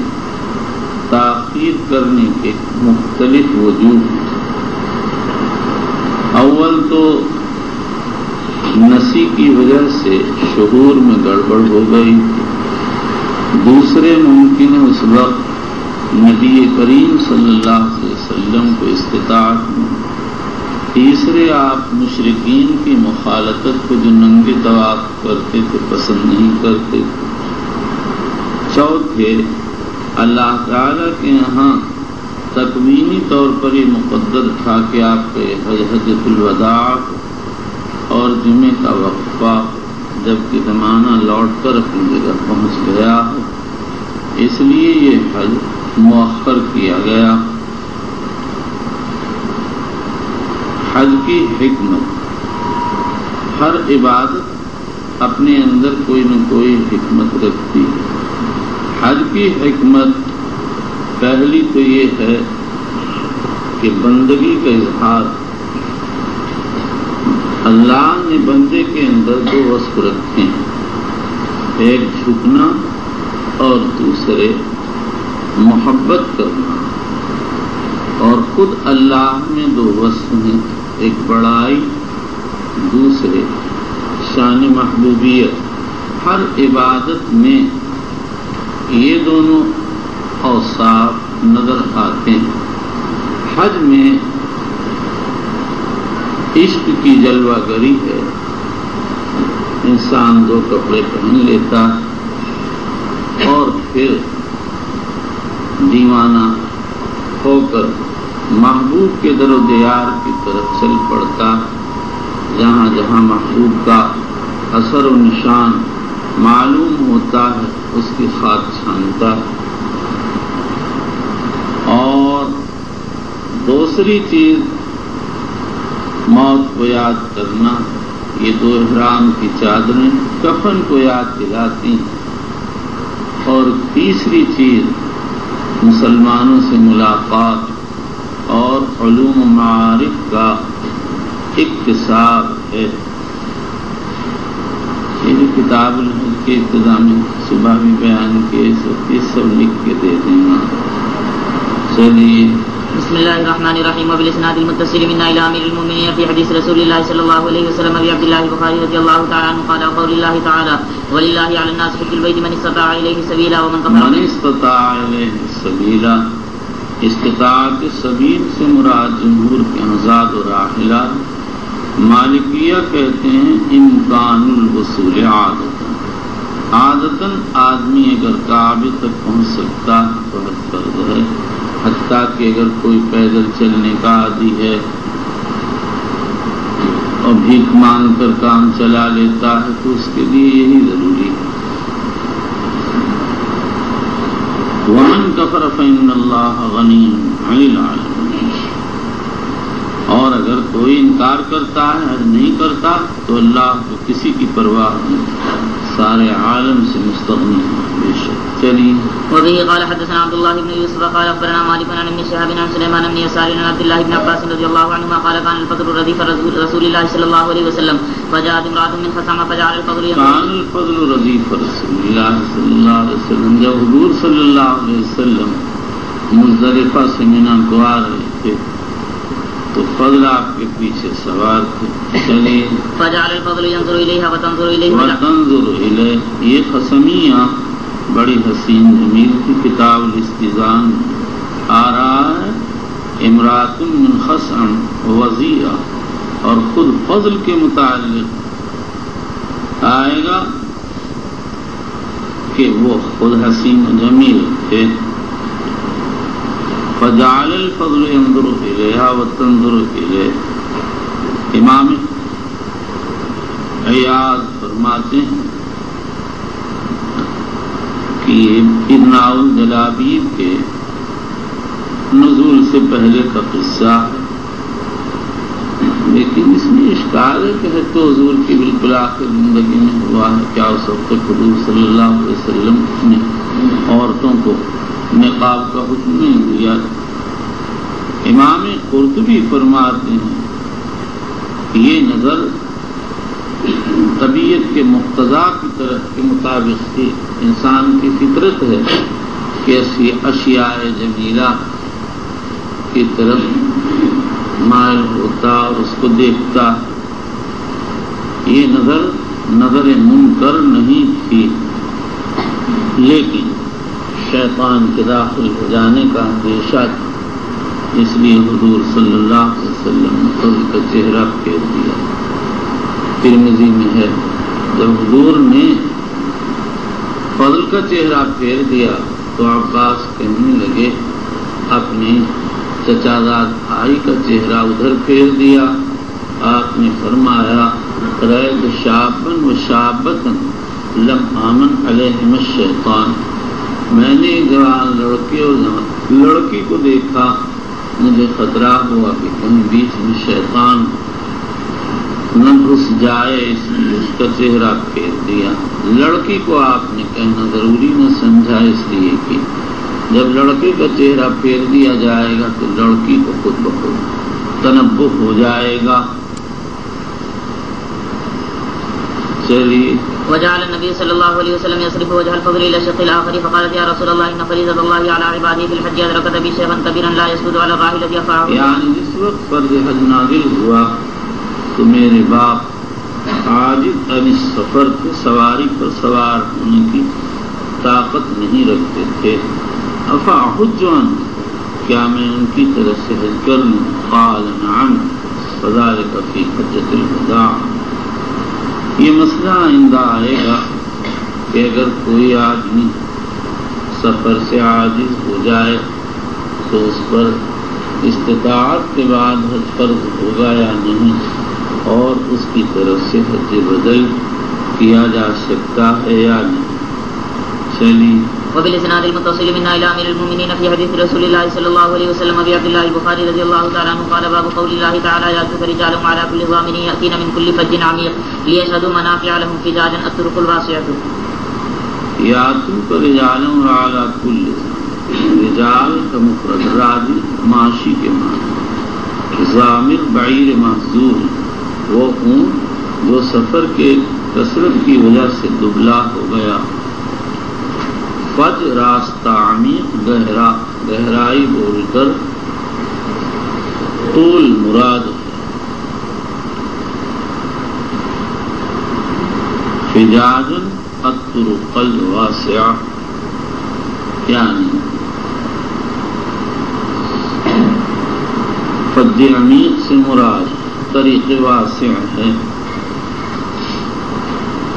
تاخیر کرنے کے مختلف وجوہ۔ اول تو نسی کی وجہ سے شعور میں گڑبڑ ہو گئی، دوسرے ممکن ہے اس وقت نبی کریم صلی اللہ علیہ وسلم کو استطاعت میں، تیسرے آپ مشرکین کی مخالطت کو جو ننگے طواف کرتے تھے پسند نہیں کرتے. چوتھے، اللہ تعالیٰ کے یہاں تکوینی طور پر یہ مقدر تھا کہ آپ کے حجۃ الوداع اور جمعے کا وقفہ جبکہ زمانہ لوٹ کر اپنی جگہ پہنچ گیا ہے، اس لیے یہ حج مؤخر کیا گیا. حج کی حکمت، ہر عبادت اپنے اندر کوئی نہ کوئی حکمت رکھتی ہے. حج کی حکمت پہلی تو یہ ہے کہ بندگی کا اظہار. اللہ نے بندے کے اندر دو وصف رکھے ہیں، ایک جھکنا اور دوسرے محبت کرنا. اور خود اللہ میں دو وصف ہیں، ایک بڑائی، دوسرے شان محبوبیت. ہر عبادت میں یہ دونوں اوصاف نظر آتے ہیں. حج میں عشق کی جلوہ گری ہے. انسان دو کپڑے پہن لیتا اور پھر دیوانہ ہو کر محبوب کے در و دیار کی طرف چل پڑتا. جہاں جہاں محبوب کا اثر و نشان معلوم ہوتا ہے اس کی خاک چھانتا ہے. اور دوسری چیز موت کو یاد کرنا. یہ دو احرام کی چادریں کفن کو یاد دلاتی ہیں. اور تیسری چیز مسلمانوں سے ملاقات اور علوم و معارف کا اکتساب ہے. یہ جو کتاب الحج کے ابتدا میں صبح بھی بیان کیے سب لکھ کے دے دیں گا. چلیے. بسم الله الرحمن الرحيم. وبالاسناد المتصل منا الى امير المؤمنين في حديث رسول الله صلى الله عليه وسلم ابي عبد الله البخاري رضي الله تعالى عنه قال قول الله تعالى ولله على الناس حج البيت من استطاع اليه سبيلا ومن كفر. من استطاع اليه سبيلا. استطاعت سبیل سے مراد جمہور کے آزاد و راحلہ. مالکیہ کہتے ہیں امکان الوصول عادتاً آدمی اگر کعبے تک پہنچ سکتا تو حج فرض ہے. حتیٰ کہ اگر کوئی پیدل چلنے کا عادی ہے اور بھیک مانگ کر کام چلا لیتا ہے تو اس کے لیے یہی ضروری ہے. وَمَنْ كَفَرَ فَإِنَّ اللَّهَ غَنِيٌّ عَنِ الْعَالَمِينَ. اور اگر کوئی انکار کرتا ہے، حج نہیں کرتا، تو اللہ کو کسی کی پرواہ نہیں، سارے عالم سے مستغنی ہے. بے شک. چلیے. وبه قال حدثنا عبد الله بن يوسف قال اخبرنا مالك عن ابن شهاب عن سليمان بن يسار عن عبد الله بن عباس رضي الله عنهما قال كان الفضل رديف رسول الله صلى الله عليه وسلم فجاءت امرأة من خثعم فجعل الفضل كان الفضل رديف رسول الله صلى الله عليه وسلم. جب حضور صلی اللہ علیہ وسلم مزدلفہ سے منی کو آ رہے تھے تو فضل آپ کے پیچھے سوار تھے. چلیے. فجعل الفضل ينظر اليها وتنظر اليه وتنظر اليه. یہ قسمیہ بڑی حسین جمیل کی کتاب الاستیزان آ رہا ہے. امرات من خثعم وضیعہ. اور خود فضل کے متعلق آئے گا کہ وہ خود حسین و جمیل تھے. فجعل الفضل ينظر إليها وتنظر إليه. امام عیاض فرماتے ہیں کہ ابناء الجلابیب کے نزول سے پہلے کا قصہ ہے، لیکن اس میں اشکال ہے کہ تو حضور کی بالکل آخر زندگی میں ہوا ہے. کیا اس وقت حضور صلی اللہ علیہ وسلم نے عورتوں کو نقاب کا حکم نہیں دیا؟ امام قرطبی فرماتے ہیں کہ یہ نظر طبیعت کے مقتضا کی طرف کے مطابق کی انسان کی فطرت ہے کہ اشیاء جمیلہ کی طرف مائل ہوتا اور اس کو دیکھتا. یہ نظر منکر نہیں تھی، لیکن شیطان کے داخل ہو جانے کا اندیشہ تھا، اس لیے حضور صلی اللہ علیہ وسلم نے فضل کا چہرہ پھیر دیا. ترمذی میں ہے، جب حضور نے فضل کا چہرہ پھیر دیا تو عباس کہنے لگے اپنے چچا زاد بھائی کا چہرہ ادھر پھیر دیا۔ آپ نے فرمایا رأیت شابا و شابتا لم آمن علیہم الشیطان، میں نے جوان لڑکے اور لڑکی کو دیکھا، مجھے خطرہ ہوا کہ کہیں بیچ میں شیطان نہ گھس جائے، اس لیے اس کا چہرہ پھیر دیا۔ لڑکی کو آپ نے کہنا ضروری نہ سمجھا، اس لیے کہ جب لڑکے کا چہرہ پھیر دیا جائے گا تو لڑکی کو خود بخود تنبہ ہو جائے گا۔ چلیے وجعل النبي صلى الله عليه وسلم يصرف وجه الفضل الى الشق الاخر فقالت يا رسول الله ان فريضه الله على عباده في الحج ادركت بي شيخا كبيرا لا يسجد على الراحله يرفعه، یعنی جس وقت فرض حج نازل ہوا تو میرے باپ عاجز عن السفر کے سواری پر سوار ہونے کی طاقت نہیں رکھتے تھے۔ افاحج عنہ، کیا میں ان کی طرف سے حج کر لوں؟ قال نعم فذلك في حجۃ الوداع۔ یہ مسئلہ آئندہ آئے گا کہ اگر کوئی آدمی سفر سے عاجز ہو جائے تو اس پر استطاعت کے بعد حج فرض ہوگا یا نہیں، اور اس کی طرف سے حج بدل کیا جا سکتا ہے یا نہیں۔ چلیے وبالاسناد المتصل منا الى امير المؤمنين في حديث رسول الله صلى الله عليه وسلم ابي عبد الله البخاري رضي الله تعالى عنه قال باب قول الله تعالى ياتوك رجال على كل ضامن ياتين من كل فج عميق ليشهدوا منافع لهم فجاجا الطرق الواسعه۔ یاتوک رجال على كل، رجال کا مفرد راجل ماشی کے معنی، ضامر بعیر محذور وہ اونٹ جو سفر کے کثرت کی وجہ سے دبلا ہو گیا۔ فج راستہ عمیق گہرا، گہرائی بول کر طول مراد ہے۔ فجاجن الطرق الواسعہ، یعنی فج عمیق سے مراد طریق واسع ہے۔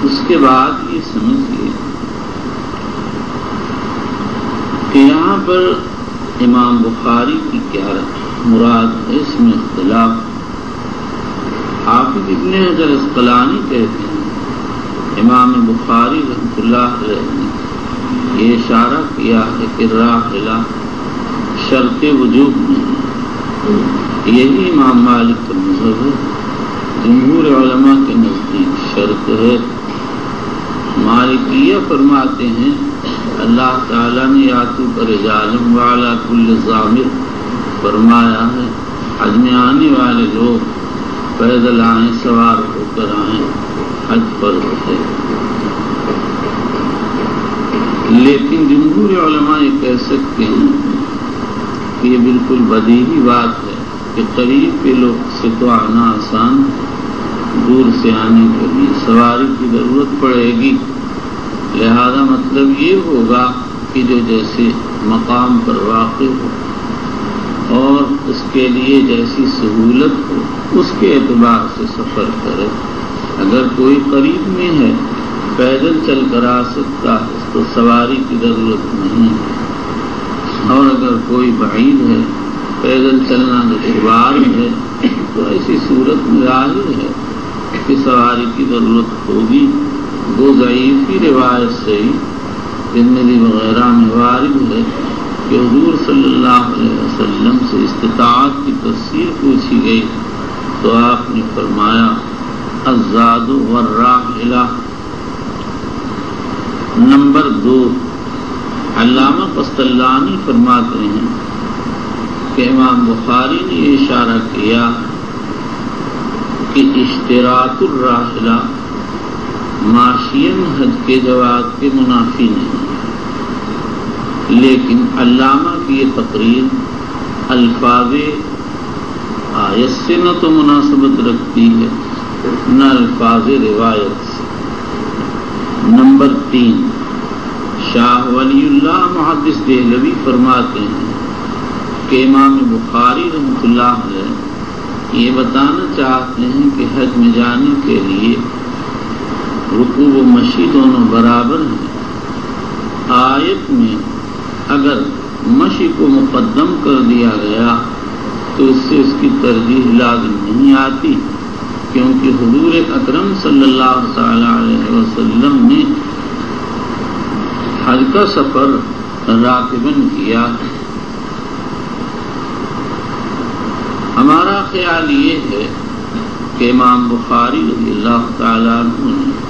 اس کے بعد یہ سمجھیے کہ یہاں پر امام بخاری کی کیا مراد ہے، اس میں اختلاف۔ حافظ ابن حجر اسقلانی کہتے ہیں امام بخاری رحمۃ اللہ علیہ نے یہ اشارہ کیا ہے کہ راحلہ شرط وجوب نہیں، یہی امام مالک کا مذہب ہے، جمہور علماء کے نزدیک شرط ہے۔ مالکیہ فرماتے ہیں اللہ تعالیٰ نے یاتوک رجال وعلی کل ضامر فرمایا ہے، حج میں آنے والے لوگ پیدل آئیں، سوار ہو کر آئیں، حج فرض ہے۔ لیکن جمہور علماء یہ کہہ سکتے ہیں کہ یہ بالکل بدیہی بات ہے کہ قریب کے لوگ سے تو آنا آسان، دور سے آنے کے لیے سواری کی ضرورت پڑے گی، لہذا مطلب یہ ہوگا کہ جو جیسے مقام پر واقع ہو اور اس کے لیے جیسی سہولت ہو اس کے اعتبار سے سفر کرے۔ اگر کوئی قریب میں ہے پیدل چل کر آ سکتا ہے تو سواری کی ضرورت نہیں ہے، اور اگر کوئی بعید ہے پیدل چلنا دشوار ہے تو ایسی صورت میں ظاہر ہے کہ سواری کی ضرورت ہوگی۔ وہ ضعیفی روایت سے ترمذی وغیرہ میں وارد ہے کہ حضور صلی اللہ علیہ وسلم سے استطاعت کی تفسیر پوچھی گئی تو آپ نے فرمایا الزاد والراحلہ۔ نمبر 2، علامہ قسطلانی فرماتے ہیں کہ امام بخاری نے یہ اشارہ کیا کہ اشتراط الراحلہ ماشین حج کے جواز کے منافی نہیں، لیکن علامہ کی یہ تقریر الفاظ آیت سے نہ تو مناسبت رکھتی ہے نہ الفاظ روایت سے۔ نمبر 3، شاہ ولی اللہ محدث دہلوی فرماتے ہیں کہ امام بخاری رحمۃ اللہ علیہ یہ بتانا چاہتے ہیں کہ حج میں جانے کے لیے رکوع و مشی دونوں برابر ہیں۔ آیت میں اگر مشی کو مقدم کر دیا گیا تو اس سے اس کی ترجیح لازم نہیں آتی، کیونکہ حضور اکرم صلی اللہ تعالی علیہ وسلم نے حج کا سفر راکباً کیا۔ ہمارا خیال یہ ہے کہ امام بخاری رضی اللہ تعالیٰ عنہ نے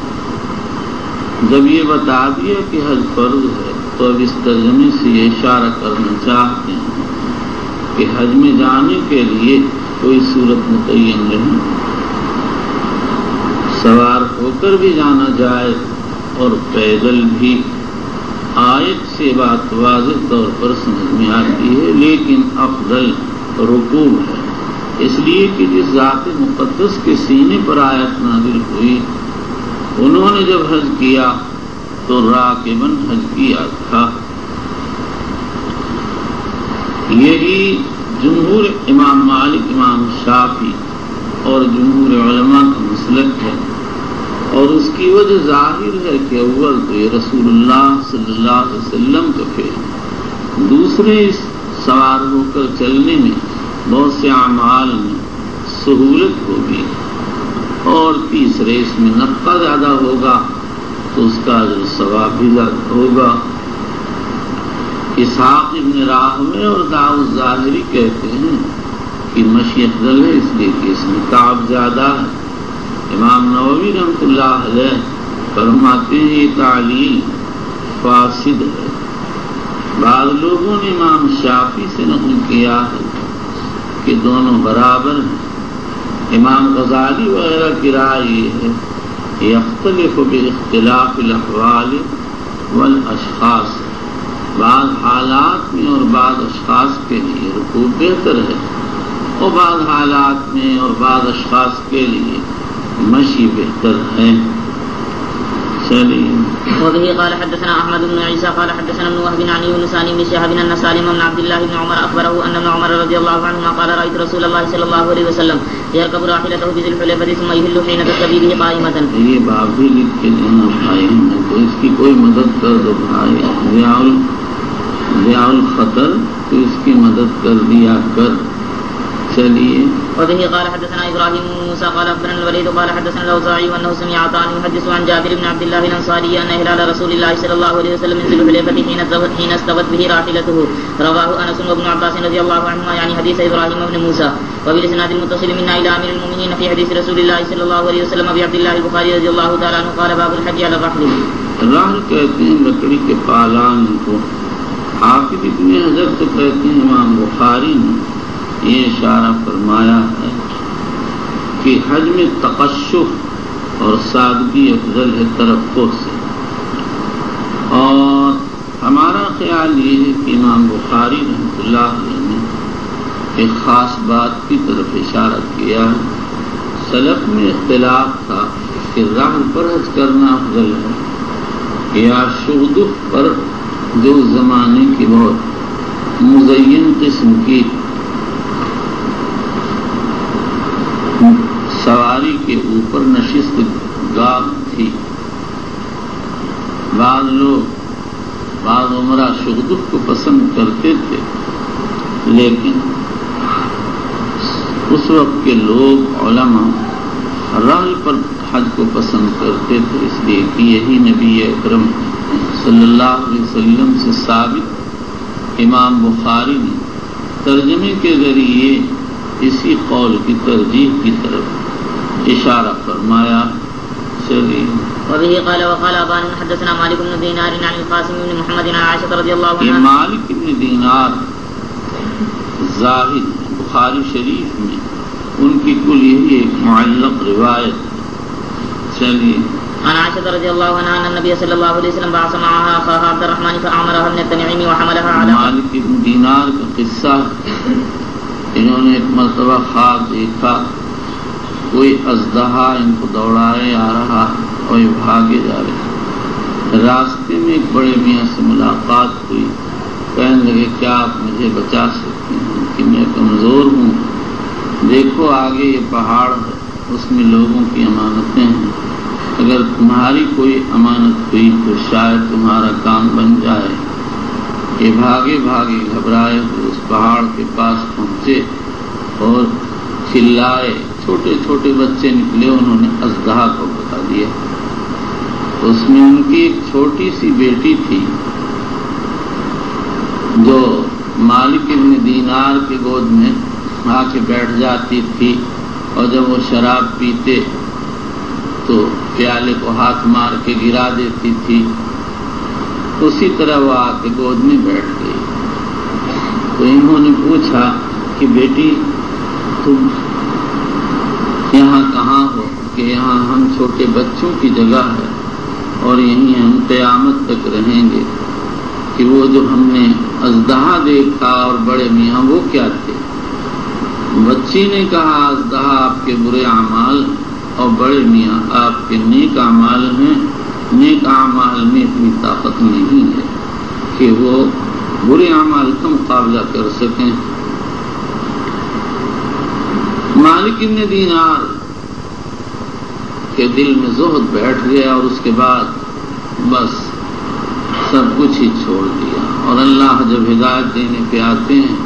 جب یہ بتا دیا کہ حج فرض ہے تو اب اس ترجمے سے یہ اشارہ کرنا چاہتے ہیں کہ حج میں جانے کے لیے کوئی صورت متعین نہیں، سوار ہو کر بھی جانا جائے اور پیدل بھی۔ آیت سے بات واضح طور پر سمجھ میں آتی ہے، لیکن افضل رکوع ہے، اس لیے کہ جس ذات مقدس کے سینے پر آیت نازل ہوئی انہوں نے جب حج کیا تو راکباً حج کیا تھا۔ یہی جمہور امام مالک، امام شافعی اور جمہور علماء کا مسلک ہے، اور اس کی وجہ ظاہر ہے کہ اول تو یہ رسول اللہ صلی اللہ علیہ وسلم کا فعل، دوسرے اس سوار ہو کر چلنے میں بہت سے اعمال میں سہولت ہوگی، اور تیسرے اس میں نفع زیادہ ہوگا تو اس کا اجر و ثواب بھی زیادہ ہوگا۔ اسحاق ابن راہوے اور داؤد ظاہری کہتے ہیں کہ مشی افضل ہے، اس لیے کہ اس میں تعب زیادہ ہے۔ امام نووی رحمۃ اللہ علیہ فرماتے ہیں یہ تعلیل فاسد ہے۔ بعض لوگوں نے امام شافعی سے نقل کیا ہے کہ دونوں برابر ہیں۔ امام غزالی وغیرہ کی رائے یہ ہے یختلف باختلاف الاحوال والاشخاص، بعض حالات میں اور بعض اشخاص کے لیے رکوع بہتر ہے، اور بعض حالات میں اور بعض اشخاص کے لیے مشی بہتر ہے۔ وبه قال حدثنا احمد بن عيسى قال حدثنا ابن وهب عن يونس عن ابن شهاب ان سالم بن عبد الله بن عمر اخبره ان ابن عمر رضي الله عنهما قال رايت رسول الله صلى الله عليه وسلم يركب راحلته بذي الحليفه ثم يهل حين تسبي به قائمه۔ یہ باب بھی لکھ کے دینا بھائی نے، تو اس کی کوئی مدد کر دو بھائی، ضیاء الخطر تو اس کی مدد کر دیا کر۔ چلیے۔ وبه قال حدثنا ابراهيم بن موسى قال اخبرنا الوليد قال حدثنا الاوزاعي وانه سمع عطاء يحدث عن جابر بن عبد الله الانصاري ان هلال رسول الله صلى الله عليه وسلم من ذي الحليفه حين استوت به راحلته، رواه انس وابن عباس رضي الله عنهما يعني حديث ابراهيم بن موسى، وبالاسناد المتصل منا الى امير المؤمنين في حديث رسول الله صلى الله عليه وسلم ابي عبد الله البخاري رضي الله تعالى عنه قال باب الحج على الرحل۔ راحل کہتے ہیں لکڑی کے پالان کو، حافظ ابن حجر تو کہتے ہیں امام بخاری نے یہ اشارہ فرمایا ہے کہ حج میں تقشف اور سادگی افضل ہے ترفع سے، اور ہمارا خیال یہ ہے کہ امام بخاری رحمۃ اللہ علیہ نے ایک خاص بات کی طرف اشارہ کیا ہے۔ سلف میں اختلاف تھا کہ راحل پر حج کرنا افضل ہے یا شغدف پر، جو زمانے کی بہت مزین قسم کی سواری کے اوپر نشست گاہ تھی۔ بعض عمرہ شغدف کو پسند کرتے تھے، لیکن اس وقت کے لوگ علماء راحل پر حج کو پسند کرتے تھے، اس لیے کہ یہی نبی اکرم صلی اللہ علیہ وسلم سے ثابت۔ امام بخاری نے ترجمے کے ذریعے اسی قول کی ترجیح کی طرف اشارہ فرمایا۔ چلیے۔ وبه قال وقال ابان حدثنا مالك بن دينار عن القاسم بن محمد عن عائشة رضي الله عنها۔ یہ مالک بن دینار زاہد بخاری شریف میں ان کی کل یہی ایک معلق روایت۔ چلیے۔ عن عائشة رضي الله عنها أن النبي صلى الله عليه وسلم بعث معها أخاها عبد الرحمن فأمرها من التنعيم وحملها على مالک بن دینار کا قصہ، انہوں نے ایک مرتبہ خواب دیکھا کوئی اژدہا ان کو دوڑائے آ رہا اور یہ بھاگے جا رہے۔ راستے میں ایک بڑے میاں سے ملاقات ہوئی، کہنے لگے کیا آپ مجھے بچا سکتے ہیں کہ میں کمزور ہوں دیکھو آگے یہ پہاڑ ہے، اس میں لوگوں کی امانتیں ہیں، اگر تمہاری کوئی امانت ہوئی تو شاید تمہارا کام بن جائے۔ یہ بھاگے بھاگے گھبرائے ہوئے اس پہاڑ کے پاس پہنچے اور چلائے، چھوٹے چھوٹے بچے نکلے، انہوں نے اژدہا کو بتا دیا۔ اس میں ان کی ایک چھوٹی سی بیٹی تھی جو مالک ابن دینار کی گود میں آ کے بیٹھ جاتی تھی، اور جب وہ شراب پیتے تو پیالے کو ہاتھ مار کے گرا دیتی تھی، اسی طرح وہ آ کے گود میں بیٹھ گئی۔ تو انہوں نے پوچھا کہ بیٹی تم یہاں کہاں ہو؟ کہ یہاں ہم چھوٹے بچوں کی جگہ ہے اور یہیں ہم قیامت تک رہیں گے۔ کہ وہ جو ہم نے اژدہا دیکھا اور بڑے میاں وہ کیا تھے؟ بچی نے کہا اژدہا آپ کے برے اعمال اور بڑے میاں آپ کے نیک اعمال ہیں۔ نیک اعمال میں اتنی طاقت نہیں ہے کہ وہ برے اعمال کا مقابلہ کر سکیں۔ مالک ابن دینار کے دل میں زہد بیٹھ گیا اور اس کے بعد بس سب کچھ ہی چھوڑ دیا، اور اللہ جب ہدایت دینے پہ آتے ہیں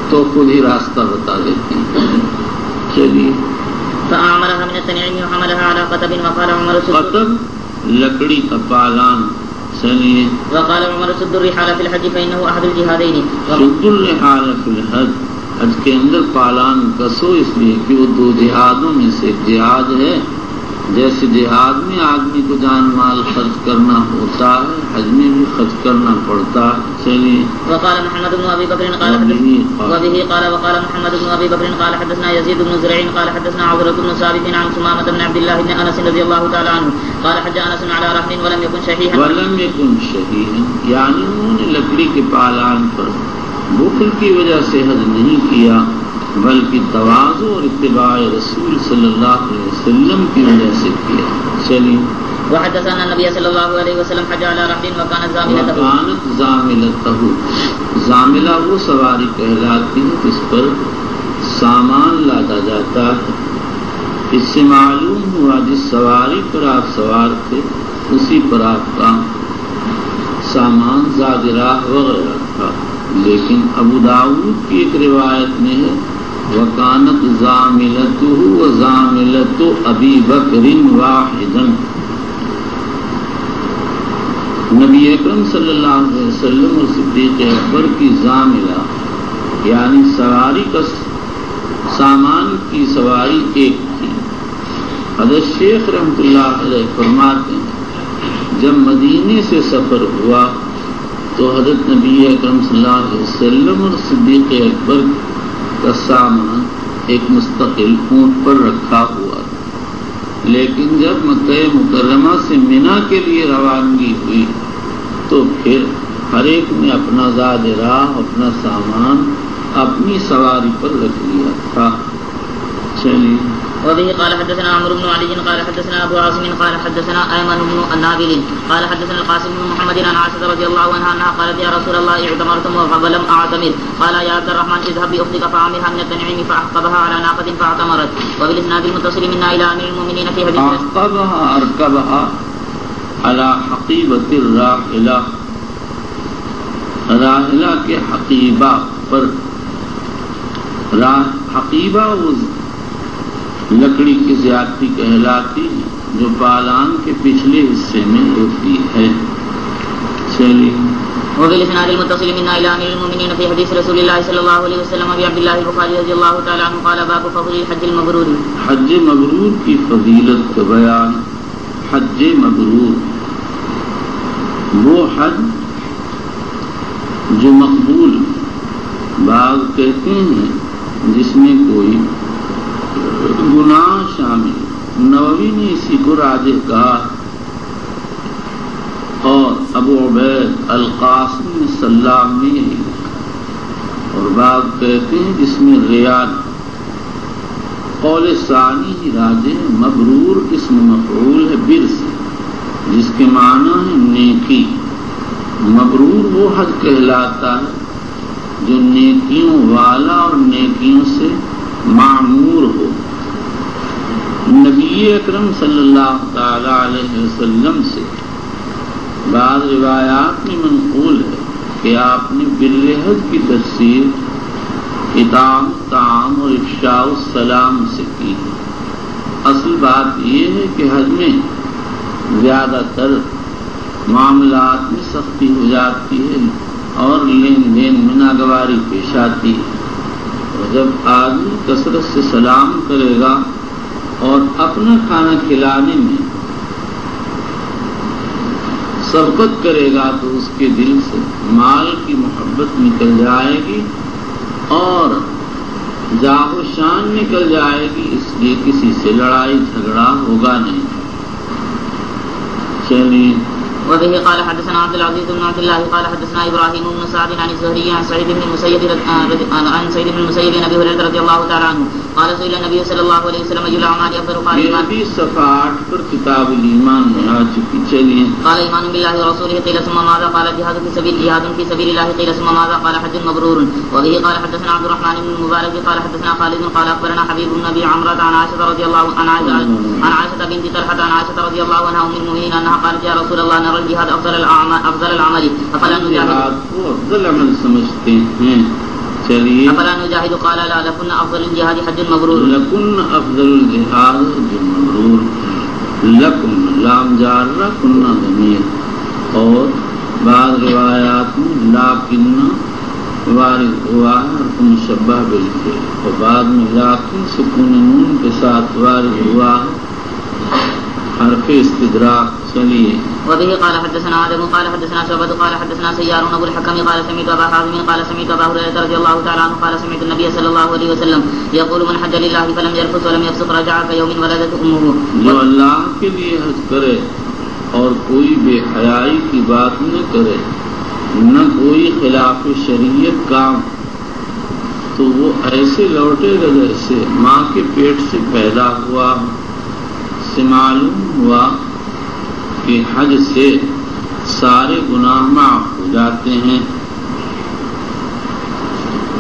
تو خود ہی راستہ بتا دیتے ہیں۔ چلیے فأعمرها من التنعيم وحملها على قطب وقال عمر قطب لکڑی کا پالان، چلیے وقال عمر سد الرحال في الحج فإنه أحد الجهادين شد الرحال فی الحج، حج کے اندر پالان کسو، اس لیے کہ وہ دو جہادوں میں سے ایک جہاد ہے۔ جیسے جہاد میں آدمی کو جان مال خرچ کرنا ہوتا ہے، حج میں بھی خرچ کرنا پڑتا ہے۔ چلیے وقال محمد بن ابي بكر قال وبه قال وقال محمد بن ابي بكر قال حدثنا يزيد بن زريع قال حدثنا عبد بن ثابت عن ثمامة بن عبد الله بن انس رضي الله تعالى عنه قال حج انس على رهن ولم يكن شهيها یعنی انہوں نے لکڑی کے پالان پر بخل کی وجہ سے حج نہیں کیا، بلکہ تواضع اور اتباع رسول صلی اللہ علیہ وسلم کی وجہ سے کیا۔ چلیے وحدثنا النبي صلى الله عليه وسلم حج على رهن وكانت زاملته، زاملہ وہ سواری کہلاتی ہے جس پر سامان لادا جاتا ہے۔ اس سے معلوم ہوا جس سواری پر آپ سوار تھے اسی پر آپ کا سامان زادراہ وغیرہ تھا۔ لیکن ابو داؤد کی ایک روایت میں ہے وَكَانَتْ زَامِلَتُهُ وَزَامِلَةُ أَبِي بَكْرٍ وَاحِدًا، نبی اکرم صلی اللہ علیہ وسلم اور صدیق اکبر کی زاملہ یعنی سواری کا سامان کی سواری ایک تھی۔ حضرت شیخ رحمۃ اللہ علیہ فرماتے ہیں جب مدینے سے سفر ہوا تو حضرت نبی اکرم صلی اللہ علیہ وسلم اور صدیق اکبر کا سامان ایک مستقل اونٹ پر رکھا ہوا تھا، لیکن جب مکہ مکرمہ سے منا کے لیے روانگی ہوئی تو پھر ہر ایک نے اپنا زاد راہ، اپنا سامان اپنی سواری پر رکھ لیا تھا۔ چلیے وبه قال حدثنا عمرو بن علي قال حدثنا ابو عاصم قال حدثنا ايمن بن النابل قال حدثنا القاسم بن محمد عن عائشة رضي الله عنها انها قالت يا رسول الله اعتمرتم ولم اعتمر قال يا عبد الرحمن اذهب باختك فعامرها من التنعيم فاعقبها على ناقة فاعتمرت وبالاسناد المتصل منا الى امير المؤمنين في حديث اعقبها اركبها على حقيبة الراحلة، راحلہ کے حقیبہ پر، حقیبہ وہ لکڑی کی زیادتی کہلاتی جو پالان کے پچھلے حصے میں ہوتی ہے۔ چلیے وبالاسناد المتصل منا الى امير المؤمنين في حديث رسول الله صلى الله عليه وسلم ابي عبد الله البخاري رضي الله تعالى عنه قال باب فضل الحج المبرور، حج مبرور کی فضیلت کا بیان۔ حج مبرور وہ حج جو مقبول، بعض کہتے ہیں جس میں کوئی گناہ شامل، نووی نے اسی کو راجح کہا، اور ابو عبید القاسم سلام نے یہی لکھا، اور بعض کہتے ہیں جس میں ریاض، قول ثانی ہی راجح۔ مبرور اسم مفعول ہے بر سے، جس کے معنی ہے نیکی۔ مبرور وہ حج کہلاتا ہے جو نیکیوں والا اور نیکیوں سے معمور ہو۔ نبی اکرم صلی اللہ تعالی علیہ وسلم سے بعض روایات میں منقول ہے کہ آپ نے بالحج کی تفسیر اطعام طعام اور افشاء السلام سے کی۔ اصل بات یہ ہے کہ حج میں زیادہ تر معاملات میں سختی ہو جاتی ہے اور لین دین میں ناگواری پیش آتی ہے، اور جب آدمی کثرت سے سلام کرے گا اور اپنا کھانا کھلانے میں سبقت کرے گا تو اس کے دل سے مال کی محبت نکل جائے گی اور جاہ و شان نکل جائے گی، اس لیے کسی سے لڑائی جھگڑا ہوگا نہیں۔ چلیے وبه قال حدثنا عبد العزيز بن عبد الله قال حدثنا ابراهيم بن سعد عن الزهري عن سعيد بن المسيب عن ابي هريره رضي الله تعالى عنه قال سئل النبي صلى الله عليه وسلم اي الاعمال افضل قال یہ بھی صفحہ 8 پر کتاب الایمان میں آ چکی۔ چلیے قال ایمان بالله ورسوله قيل ثم ماذا قال جهاد في سبيل الله قيل ثم ماذا قال حج مبرور وبه قال حدثنا عبد الرحمن بن المبارك قال حدثنا خالد قال اخبرنا حبيب بن ابي عمرو عن عائشه رضي الله عنها بنت طلحه عن عائشه رضي الله عنها ام المؤمنين انها قالت يا رسول الله نرى الجهاد افضل العمل افلا نجاهد کو افضل عمل سمجھتے ہیں۔ چلیے افلا نجاهد قال لا لكن افضل الجهاد حج مبرور لکن افضل الجہاد حج مبرور، لکن لام جارہ کنہ ضمیر، اور بعض روایات میں لاکن وارد ہوا حرف مشبہ بالفعل، اور بعد میں لاکن سکون نون کے ساتھ وارد ہوا حرف استدراک۔ چلیے وبه قال حدثنا آدم قال حدثنا شعبة قال حدثنا سيار أبو الحكم قال سمعت أبا حازم قال سمعت أبا هريرة رضي الله تعالى عنه قال سمعت النبي صلى الله عليه وسلم يقول من حج لله فلم يرفث ولم يفسق رجع كيوم ولدته أمه۔ جو اللہ کے لیے حج کرے اور کوئی بے حیائی کی بات نہ کرے، نہ کوئی خلاف شریعت کام، تو وہ ایسے لوٹے گا جیسے ماں کے پیٹ سے پیدا ہوا۔ سے معلوم ہوا کہ حج سے سارے گناہ معاف ہو جاتے ہیں۔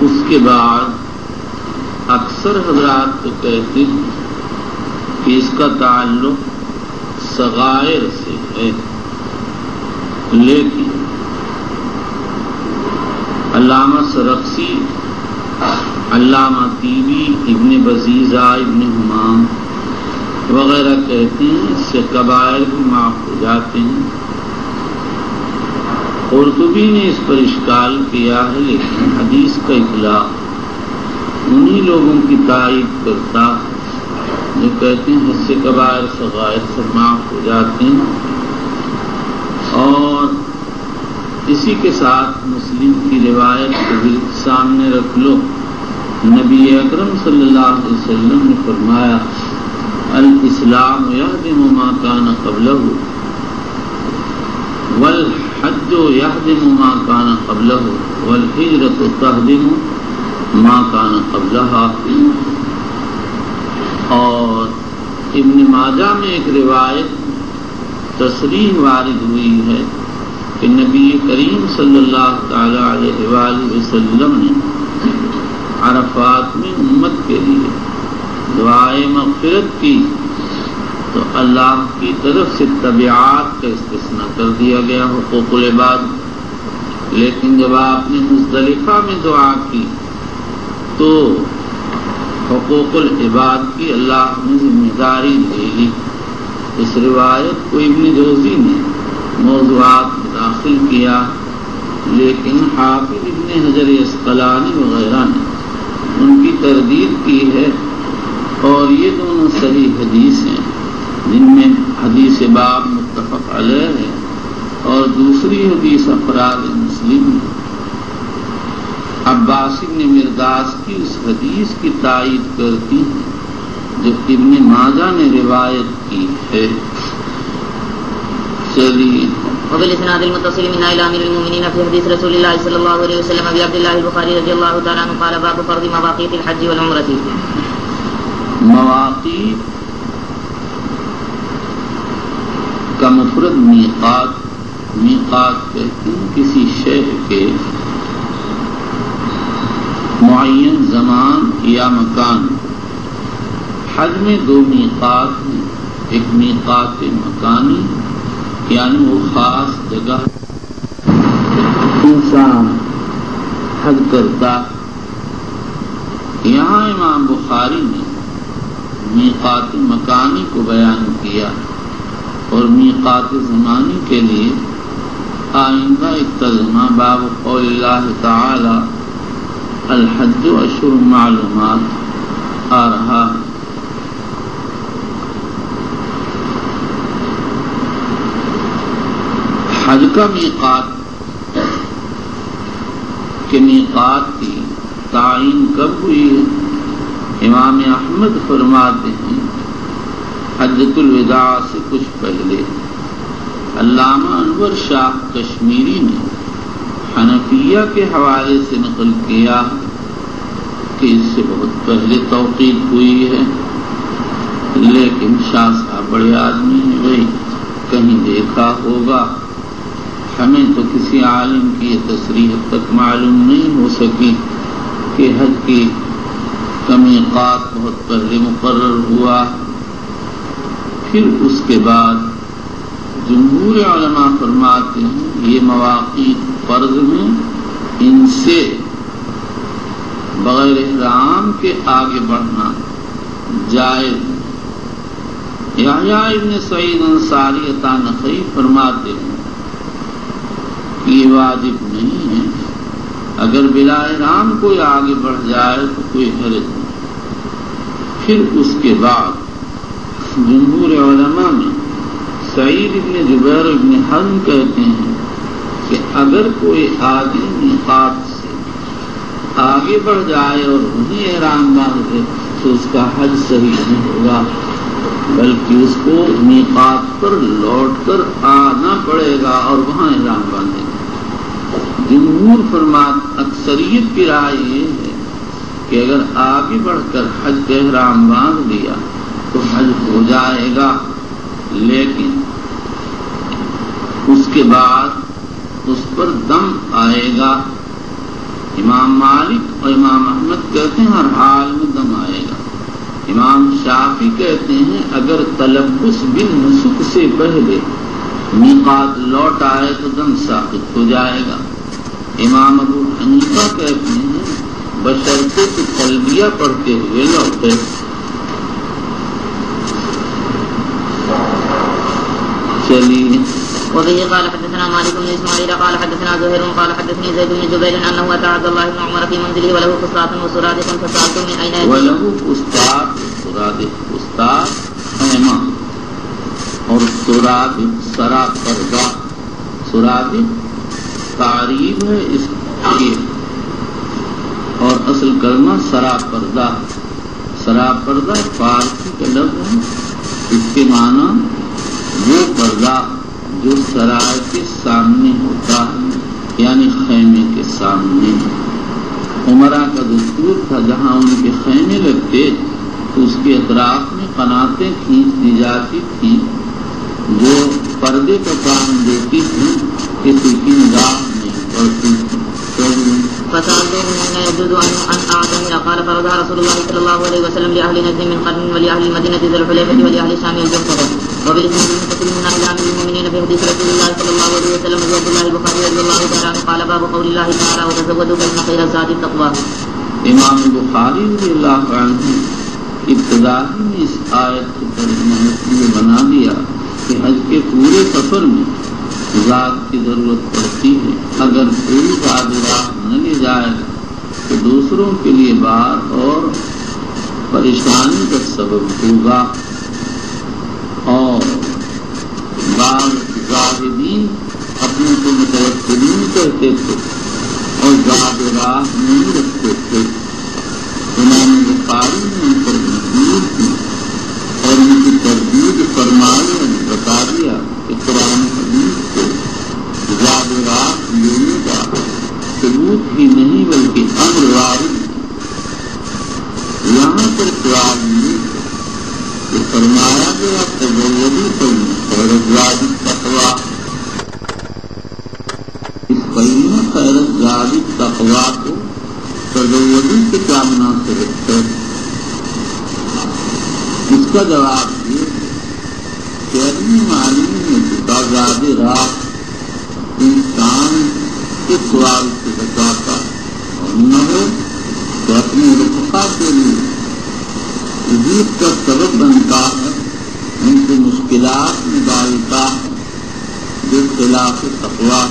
اس کے بعد اکثر حضرات تو کہتے ہیں کہ اس کا تعلق صغائر سے ہے، لیکن علامہ سرخسی، علامہ طیبی، ابن بزیزہ، ابن حمام وغیرہ کہتے ہیں اس سے کبائر بھی معاف ہو جاتے ہیں۔ قرطبی نے اس پر اشکال کیا ہے، لیکن حدیث کا اطلاق انہی لوگوں کی تائید کرتا جو کہتے ہیں اس سے کبائر صغائر سب معاف ہو جاتے ہیں۔ اور اسی کے ساتھ مسلم کی روایت کو بھی سامنے رکھ لو، نبی اکرم صلی اللہ علیہ وسلم نے فرمایا الاسلام یہدم ما کان قبلہ والحج یہدم ما کان قبلہ والہجرۃ تہدم ما کان قبلہا۔ اور ابن ماجہ میں ایک روایت تصریح وارد ہوئی ہے کہ نبی کریم صلی اللہ تعالی علیہ وآلہ وسلم نے عرفات میں امت کے لیے دعائے مغفرت کی تو اللہ کی طرف سے تبعات کا استثناء کر دیا گیا، حقوق العباد۔ لیکن جب آپ نے مزدلفہ میں دعا کی تو حقوق العباد کی اللہ نے ذمہ داری لے لی۔ اس روایت کو ابن جوزی نے موضوعات میں داخل کیا، لیکن حافظ ابن حجر عسقلانی وغیرہ نے ان کی تردید کی ہے، اور یہ دونوں صحیح حدیث ہیں جن میں حدیث باب متفق علیہ ہے اور دوسری حدیث افراد مسلم ہے۔ عباس بن مرداس کی اس حدیث کی تائید کرتی ہے جو ابن ماجہ نے روایت کی ہے۔ چلیے وبالاسناد المتصل من الى امير المؤمنين في حديث رسول الله صلى الله عليه وسلم ابي عبد الله البخاري رضي الله تعالى عنه قال باب فرض مواقيت الحج والعمرة۔ مواقیت کا مفرد میقات، میقات کہتے ہیں کسی شہر کے معین زمان یا مکان حج میں دو میقات ہیں، ایک میقات مکانی یعنی وہ خاص جگہ انسان حج کرتا، یہاں امام بخاری نے میقات مکانی کو بیان کیا اور میقات زمانی کے لیے آئندہ ایک ترجمہ باب قول اللہ تعالی الحج اشہر معلومات آ رہا ہے۔ حج کا میقات کے میقات کی تعین کب ہوئی ہے؟ امام احمد فرماتے ہیں حجۃ الوداع سے کچھ پہلے۔ علامہ انور شاہ کشمیری نے حنفیہ کے حوالے سے نقل کیا کہ اس سے بہت پہلے توقیت ہوئی ہے، لیکن شاہ صاحب بڑے آدمی ہیں، بھائی کہیں دیکھا ہوگا، ہمیں تو کسی عالم کی یہ تصریح تک معلوم نہیں ہو سکی کہ حج کی میقات بہت پہلے مقرر ہوا۔ پھر اس کے بعد جمہور علماء فرماتے ہیں یہ مواقیت فرض میں ان سے بغیر احرام کے آگے بڑھنا جائز۔ یحییٰ ابن سعید انصاری عطا نخعی فرماتے ہیں کہ یہ واجب نہیں ہے، اگر بلا احرام کوئی آگے بڑھ جائے تو کوئی حرج نہیں۔ پھر اس کے بعد جمہور علماء میں سعید ابن جبیر ابن حزم کہتے ہیں کہ اگر کوئی آدمی میقات سے آگے بڑھ جائے اور وہیں احرام باندھے تو اس کا حج صحیح نہیں ہوگا، بلکہ اس کو میقات پر لوٹ کر آنا پڑے گا اور وہاں احرام باندھے گا۔ جمہور فرمات اکثریت کی رائے یہ ہے کہ اگر آگے بڑھ کر حج کا احرام باندھ لیا تو حج ہو جائے گا، لیکن اس کے بعد اس پر دم آئے گا۔ امام مالک اور امام احمد کہتے ہیں ہر حال میں دم آئے گا۔ امام شافعی کہتے ہیں اگر تلبس بالنسک سے پہلے میقات لوٹ آئے تو دم ساقط ہو جائے گا۔ امام ابو حنیفہ کہتے ہیں بشرطے کہ تلبیہ پڑھتے ہوئے لوٹے۔ چلیے وبه قال حدثنا مالك بن اسماعيل قال حدثنا زهير قال حدثني زيد بن جبير انه اتى عبد الله بن عمر في منزله وله فسطاط وسرادق فسالت من اين وله فسطاط سرادق، فسطاط خیمہ اور سرادق سرا پردہ، سرادق تعریب ہے اس کی اور اصل کلمہ سرا پردہ۔ سرا پردہ فارسی کا لفظ ہے، اس کے معنی وہ پردہ جو سرائے کے سامنے ہوتا ہے یعنی خیمے کے سامنے۔ عمرہ کا دستور تھا جہاں ان کے خیمے لگتے تو اس کے اطراف میں قناتیں کھینچ دی جاتی تھیں جو پردے کا کام دیتی تھیں، کسی کی نگاہ نہیں پڑتی تھی۔ فسألته من يجوز أن أعتمر قال فرضها رسول الله صلى الله عليه وسلم لأهل نجد من قرن ولأهل المدينة ذي الحليفة ولأهل الشام الجحفة وبالإسناد المتصل من أهل أمير المؤمنين في حديث رسول الله صلى الله عليه وسلم عبد الله البخاري رضي الله تعالى عنه قال باب قول الله تعالى وتزودوا فإن خير الزاد التقوى۔ امام بخاری رضی اللہ عنہ ابتدا میں اس آیت کو ترجمہ بنا دیا کہ حج کے پورے سفر میں ذات کی ضرورت پڑتی ہے، اگر کوئی زاد راہ نہ لے جائے تو دوسروں کے لیے بار اور پریشانی کا سبب ہوگا۔ اور بعض زاہدین اپنے کو متوکلین کہتے تھے اور زاد راہ نہیں رکھتے تھے۔ امام بخاری نے ان پر مجبور کی اور ان کی تردید فرمائی اور بتا دیا کہ قرآن حدیث کو زاد راہ لینے کا ثبوت ہی نہیں بلکہ امر وارد ہے۔ یہاں پر قرآن میں یہ فرمایا گیا تزودوا فإن خیر الزاد التقوی، اس فإن خیر الزاد التقوی کو تزودوا سے کیا مناسبت ہے؟ کا جواب یہ ہے کہ اپنی معلوم میں بازاد رات انسان اس سوال سے بچاتا اور نہ ہو تو اپنے رفقا کے لیے وجود کا سبب بنتا ہے، ان کی مشکلات میں ڈالتا ہے جو خلاف تقویٰ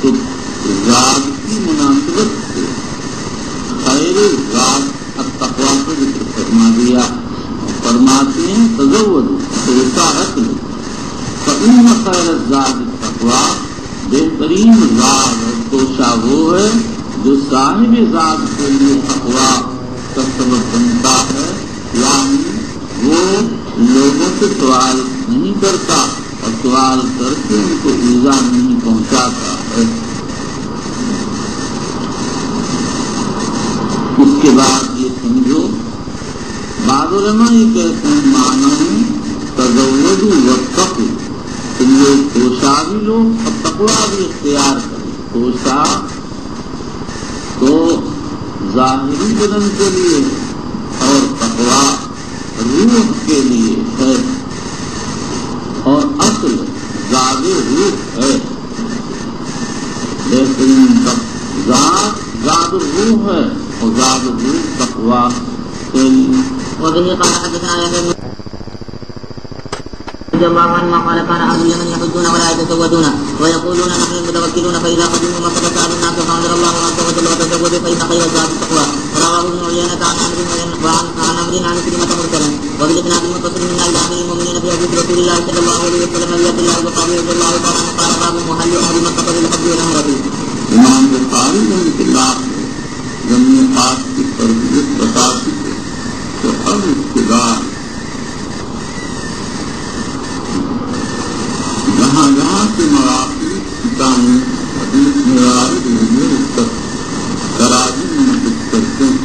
تو ذات کی مناسبت سے خیر ذات التقویٰ کو ذکر فرما دیا اور فرماتے ہیں تزودوا ایسا رکھ لو فإن خیر الزاد التقویٰ، بہترین ذات اور توشہ وہ ہے جو صاحب ذات کے لیے تقویٰ کا سبب بنتا ہے، یعنی وہ لوگوں سے سوال نہیں کرتا اور سوال کر کے ان کو ایذا نہیں پہنچاتا ہے۔ اس کے بعد یہ سمجھو، بعض علماء یہ کہتے ہیں معنی تزودوا واتقوا، تم لوگ توشہ بھی لو اور تقویٰ بھی اختیار کرو۔ توشہ تو ظاہری بدن کے لیے اور تقویٰ روح کے لیے ہے، اور اصل زاد روح ہے، لیکن زاد روح ہے اور زاد روح تقویٰ کے لیے۔ وبه قال حدثنا يحيى رضي الله عنه قال كان أهل اليمن يحجون ولا يتزودون ويقولون نحن المتوكلون فإذا قدموا مكة سألوا الناس فأنزل الله عز وجل وتزودوا فإن خير الزاد التقوى. رواه ابن عيينة عن عمرو عن كلمة مرسلا وبالإسناد المتصل من أمير المؤمنين في حديث رسول الله صلى الله عليه وسلم نبية الله البخاري رضي الله تعالى عنه قال باب محل أهل مكة بالحج والعمرة. امام بخاری رحمۃ اللہ زمین خاص کی تربیت بتا چکے تو اب ابتداء جہاں جہاں کے مراکز کتابیں حدیث میں وارد ہوئے اس تک تراجم منعقد کرتے ہیں۔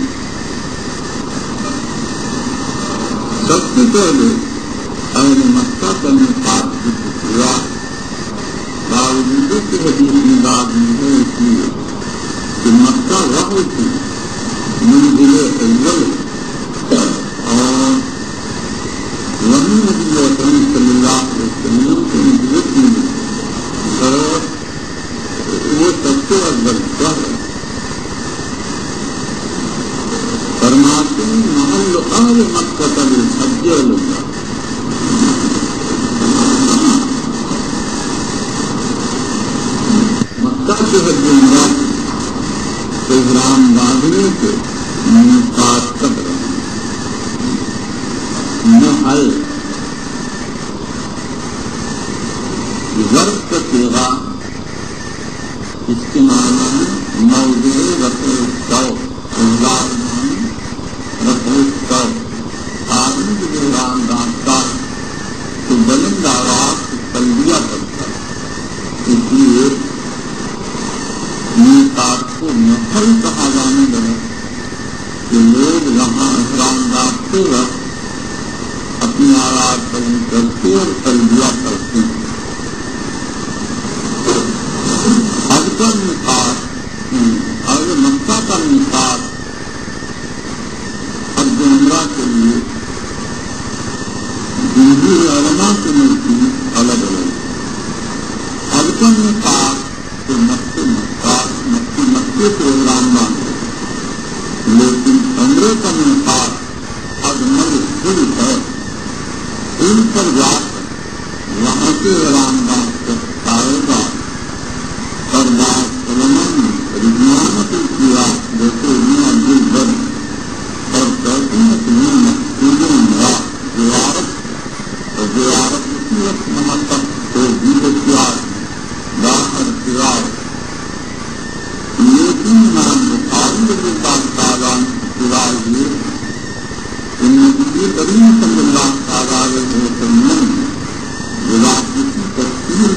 سب سے پہلے اہل مکہ کا نقاب ذکر ہوا، باوجود کہ حدیث میں لازم ہے اس لیے کہ مکہ وحی تھی منزل اول، اور وہی نبی اکرم صلی اللہ علیہ وسلم کو نبوت ملی اور وہ سب سے افضل ہے۔ فرماتے ہیں محل اہل مکہ بالحج والعمرہ، مکہ کے حج عمرہ احرام باندھنے کے میقات تک رہے۔ محل ظرف کا صیغہ، اس کے معنی ہے موضوع رفع الصوت، اظہار معنی رفع الصوت، آدمی جو احرام باندھتا ہے تو بلند آواز سے تلبیہ کرتا ہے، اس لیے میقات کو محل کہا جانے لگا کہ لوگ وہاں احرام باندھتے وقت اپنی آواز بلند کرتے اور تلبیہ کرتے ہیں۔ حج کا میقات اور مکہ کا میقات حج عمرہ کے لیے جمہور علماء کے نزدیک الگ الگ۔ حج کا میقات تو مکے سے احرام باندھے، لیکن عمرے کا میقات اجمل دل ہے، ان پر جا کر وہاں سے احرام باندھ کر آئے گا۔ اور بعض علماء نے رضوانت کیا جیسے ابن عبد البر، اور کہتے ہیں کہ یہ مقصود عمرہ زیارت، اور زیارت اسی وقت وہاں تک توحید اختیار باہر اختیار، لیکن امام بخاری رضی اللہ تعالیٰ عنہ یہ کہ نبی کریم صلی اللہ تعالیٰ علیہ وسلم نے بلا کسی تفصیل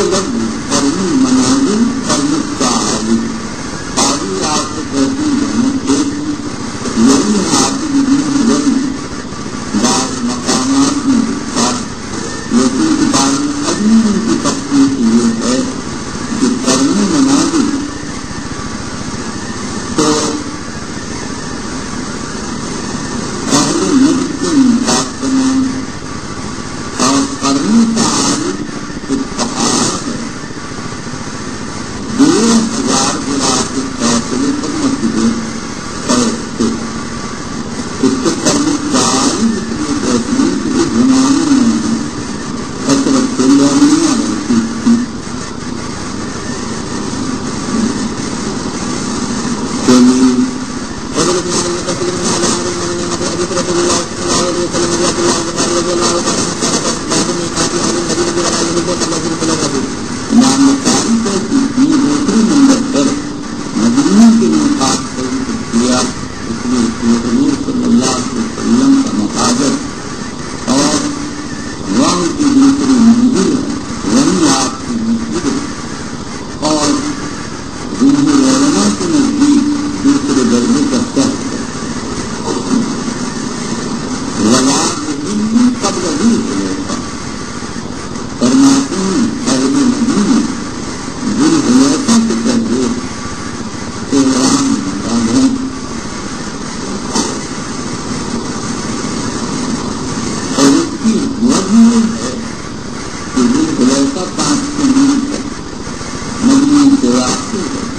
لفظ قرنی منازل قرن تعالی قاضی آپ سے کہتے ہیں دونوں ایک یہی حاصل دین بعض مقامات میں لیکن کتاب میں ابھی ان کی تفصیل یہ ہے کہ قرنی منازل تو پہلے نبی کے انصاف کرنا اور قرنی تعالی ایک پہاڑ ہے 2000 برا کے فیصلے پر مسجدیں تھے اس کے قرنی تعالی اس لیے کہتے ہیں کہ اس زمانے میں کثرت سے لوگیاں رہتی تھی دوسرے نمبر پر مدینہ کے مقاصد پر کیا اس میں حضور صلی اللہ علیہ وسلم کا مقابل اور وہاں کی دوسری منزل ہے وہیں آپ کی مسجد ہے اور جمہور علماء کے نزدیک دوسرے درجے کا شخص ہے قبل ابھی خلیفہ فرماتے ہیں اہل مدینہ ذی خلیفہ کے درجے تہران مقام ہے اور اس کی وجہ ہے کہ ذی خلیفہ 5 کے ملک ہے مدینہ سے واقع ہے